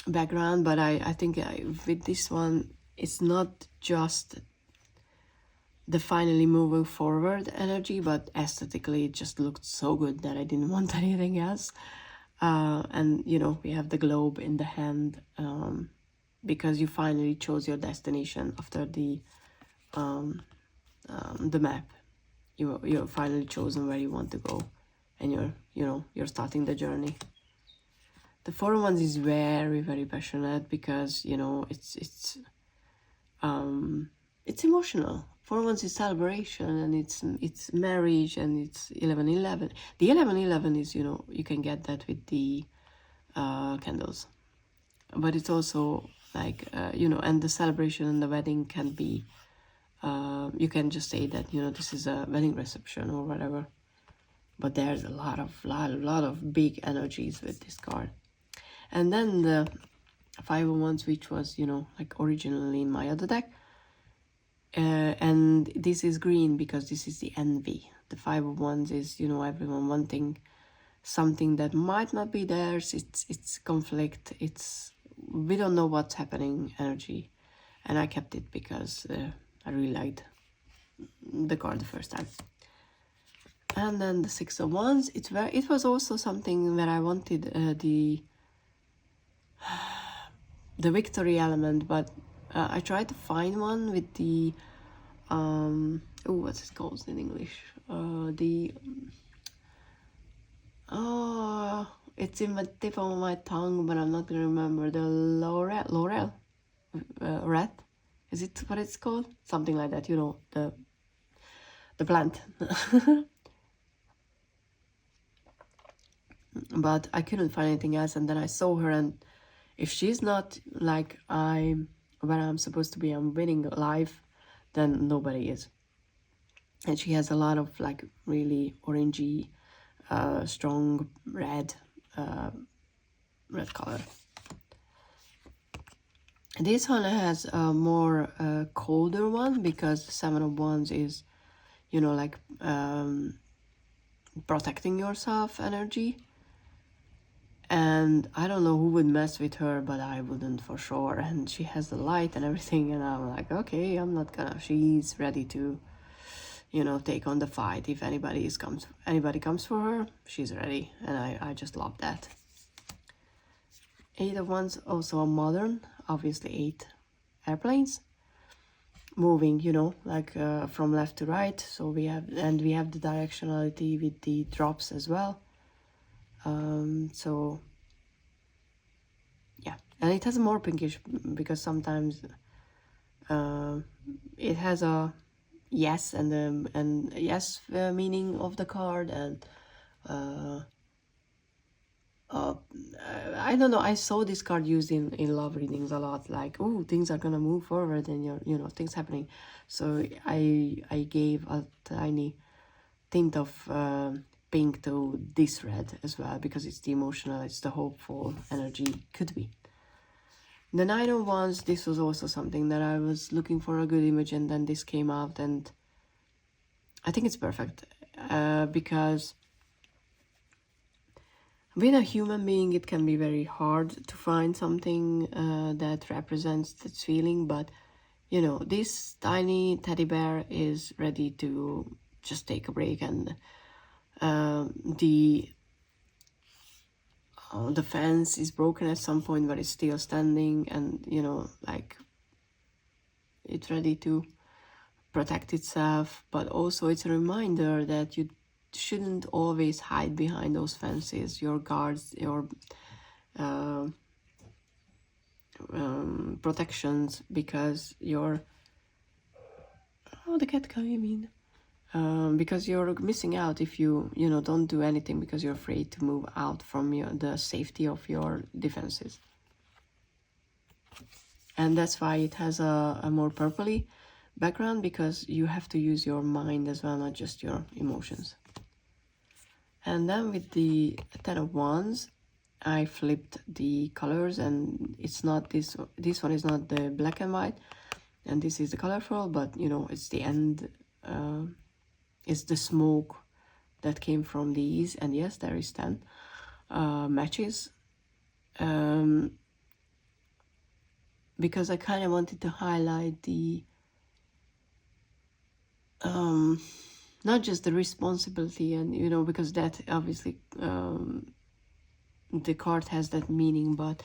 background, but I think with this one, it's not just the finally moving forward energy, but aesthetically it just looked so good that I didn't want anything else. And you know, we have the globe in the hand, because you finally chose your destination after the map. You're finally chosen where you want to go, and you're starting the journey. The Four of Wands is very, very passionate, because you know, it's emotional. Four of Wands is celebration, and it's marriage, and it's 11/11. The 11/11 is, you know, you can get that with the candles, but it's also like you know, and the celebration and the wedding can be you can just say that, you know, this is a wedding reception or whatever, but there's a lot of big energies with this card. And then the Five of Wands, which was, you know, like originally in my other deck. And this is green because this is the envy. The Five of Wands is, you know, everyone wanting something that might not be theirs. It's conflict. We don't know what's happening energy. And I kept it because I really liked the card the first time. And then the Six of Wands. It was also something where I wanted the victory element, but I tried to find one with the what's it called in English? It's in the tip of my tongue, but I'm not gonna remember. The laurel, rat, is it what it's called? Something like that, you know, the plant. But I couldn't find anything else, and then I saw her, and if she's not like where I'm supposed to be, I'm winning life, then nobody is. And she has a lot of like really orangey, strong red color. This one has a more colder one, because the Seven of Wands is, you know, like protecting yourself energy. And I don't know who would mess with her, but I wouldn't for sure. And she has the light and everything, and I'm like, okay, I'm not gonna. She's ready to, you know, take on the fight. If anybody comes for her, she's ready, and I just love that. Eight of Wands, also a modern, obviously 8 airplanes moving, you know, like from left to right. So we have the directionality with the drops as well. So yeah, and it has a more pinkish, because sometimes it has a yes and yes meaning of the card, and I don't know, I saw this card used in love readings a lot, like, oh, things are gonna move forward and you're, you know, things happening. So I gave a tiny tint of pink to this red as well, because it's the emotional, it's the hopeful energy, could be. The Nine of Wands, this was also something that I was looking for a good image, and then this came out, and I think it's perfect, because with a human being it can be very hard to find something that represents that feeling, but you know, this tiny teddy bear is ready to just take a break, and the fence is broken at some point, but it's still standing, and you know, like, it's ready to protect itself. But also it's a reminder that you shouldn't always hide behind those fences, your guards, your protections, because you're, oh, the cat came in. Because you're missing out if you know, don't do anything because you're afraid to move out from the safety of your defenses. And that's why it has a more purpley background, because you have to use your mind as well, not just your emotions. And then with the Ten of Wands, I flipped the colors, and it's not this one is not the black and white, and this is the colorful, but you know, it's the end, it's the smoke that came from these, and yes, there is 10 matches, because I kind of wanted to highlight the not just the responsibility, and you know, because that obviously the card has that meaning, but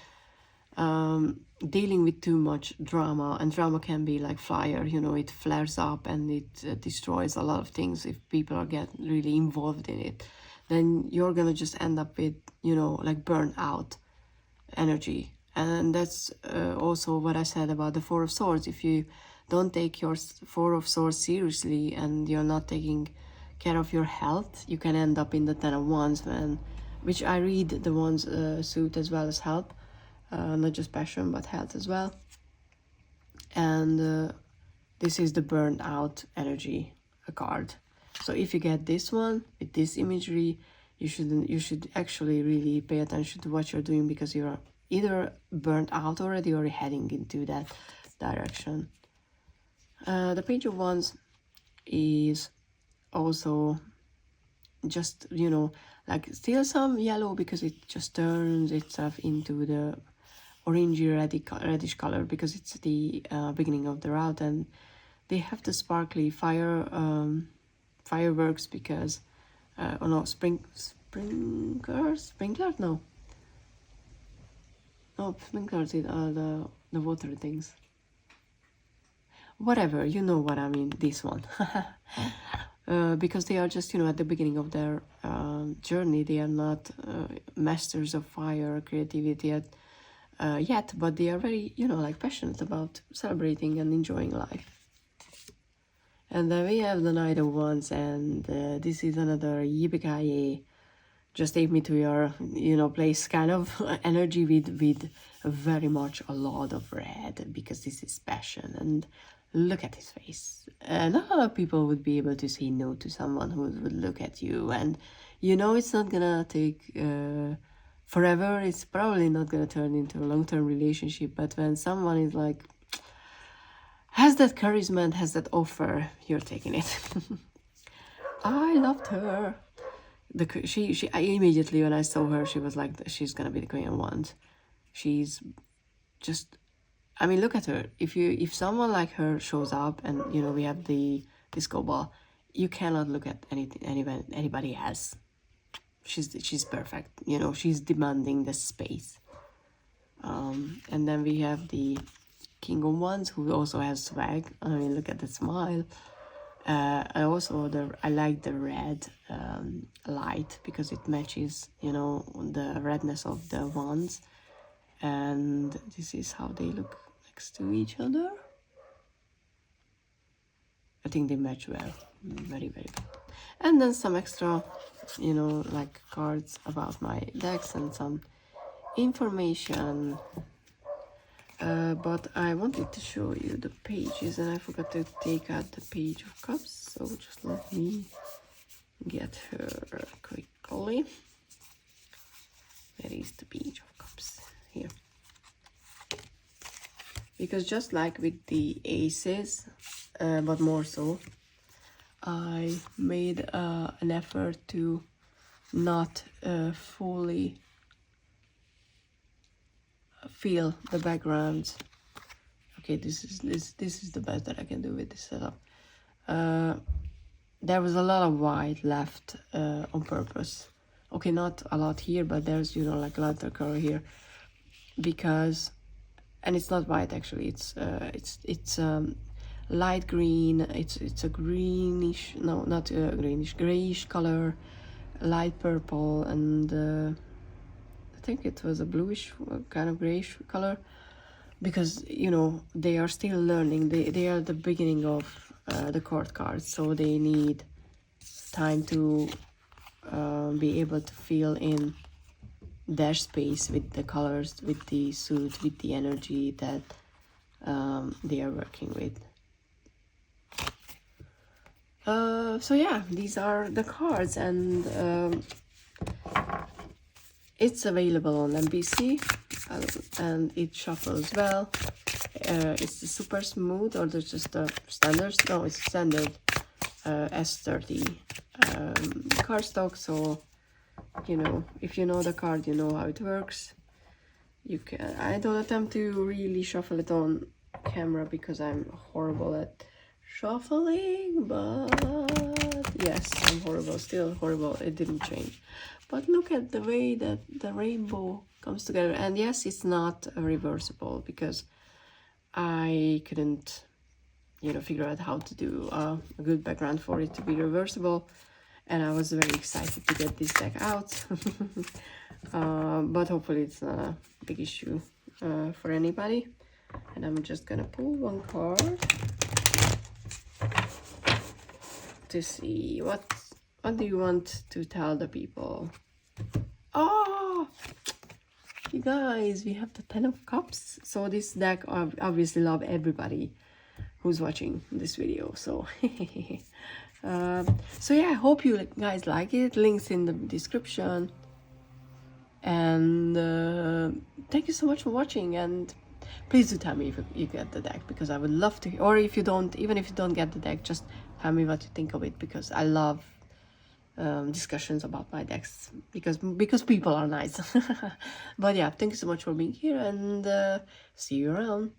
dealing with too much drama, and drama can be like fire, you know, it flares up and it destroys a lot of things. If people are get really involved in it, then you're gonna just end up with, you know, like burnt out energy. And that's also what I said about the Four of Swords. If you don't take your Four of Swords seriously and you're not taking care of your health, you can end up in the Ten of Wands, which I read the Wands suit as well as help. Not just passion, but health as well. And this is the burned out energy card. So if you get this one with this imagery, you should actually really pay attention to what you're doing, because you're either burnt out already or heading into that direction. The Page of Wands is also just, you know, like still some yellow, because it just turns itself into the orangey reddish color, because it's the beginning of the route, and they have the sparkly fireworks, because oh no, sprinklers, no sprinklers are the water things, whatever, you know what I mean, this one. Because they are just, you know, at the beginning of their journey. They are not masters of fire creativity yet, but they are very, you know, like passionate about celebrating and enjoying life. And then we have the Knight of Wands, and this is another yippee-ki-yay, just take me to your, you know, place kind of energy, with very much a lot of red, because this is passion. And look at his face. Not a lot of people would be able to say no to someone who would look at you, and you know, it's not gonna take forever. It's probably not gonna turn into a long-term relationship, but when someone is like, has that charisma and has that offer, you're taking it. I loved her. I immediately, when I saw her, she was like, she's gonna be the Queen of Wands. She's just, I mean, look at her. If someone like her shows up, and you know, we have the disco ball, you cannot look at anybody else. She's perfect. You know, she's demanding the space. And then we have the King of Wands, who also has swag. I mean, look at the smile. And also I like the red light, because it matches, you know, the redness of the wands. And this is how they look next to each other. I think they match well, very, very good. And then some extra, you know, like cards about my decks, and some information. But I wanted to show you the pages and I forgot to take out the page of cups, so just let me get her quickly. Where is the page of cups? Here. Because just like with the aces, but more so, I made an effort to not fully feel the background. Okay, this is the best that I can do with this setup. There was a lot of white left on purpose. Okay, not a lot here, but there's, you know, like lighter color here, because, and it's not white actually. It's light green. It's a greenish, no, not greenish, grayish color, light purple, and I think it was a bluish kind of grayish color, because, you know, they are still learning. They are the beginning of the court cards, so they need time to be able to fill in their space with the colors, with the suit, with the energy that they are working with. So yeah, these are the cards, and it's available on MPC, and it shuffles well. It's the super smooth, or there's just the standard. No, it's standard S30 cardstock. So, you know, if you know the card, you know how it works. You can. I don't attempt to really shuffle it on camera because I'm horrible at shuffling, but yes, I'm horrible, still horrible. It didn't change. But look at the way that the rainbow comes together. And yes, it's not reversible because I couldn't, you know, figure out how to do a good background for it to be reversible. And I was very excited to get this deck out. But hopefully it's not a big issue for anybody. And I'm just gonna pull one card to see what do you want to tell the people. Oh, you guys, we have the 10 of Cups. So this deck obviously love everybody who's watching this video. So so yeah, I hope you guys like it. Links in the description. And thank you so much for watching, and please do tell me if you get the deck, because I would love to, or if you don't, even if you don't get the deck, just tell me what you think of it, because I love discussions about my decks, because people are nice. But yeah, thank you so much for being here, and see you around.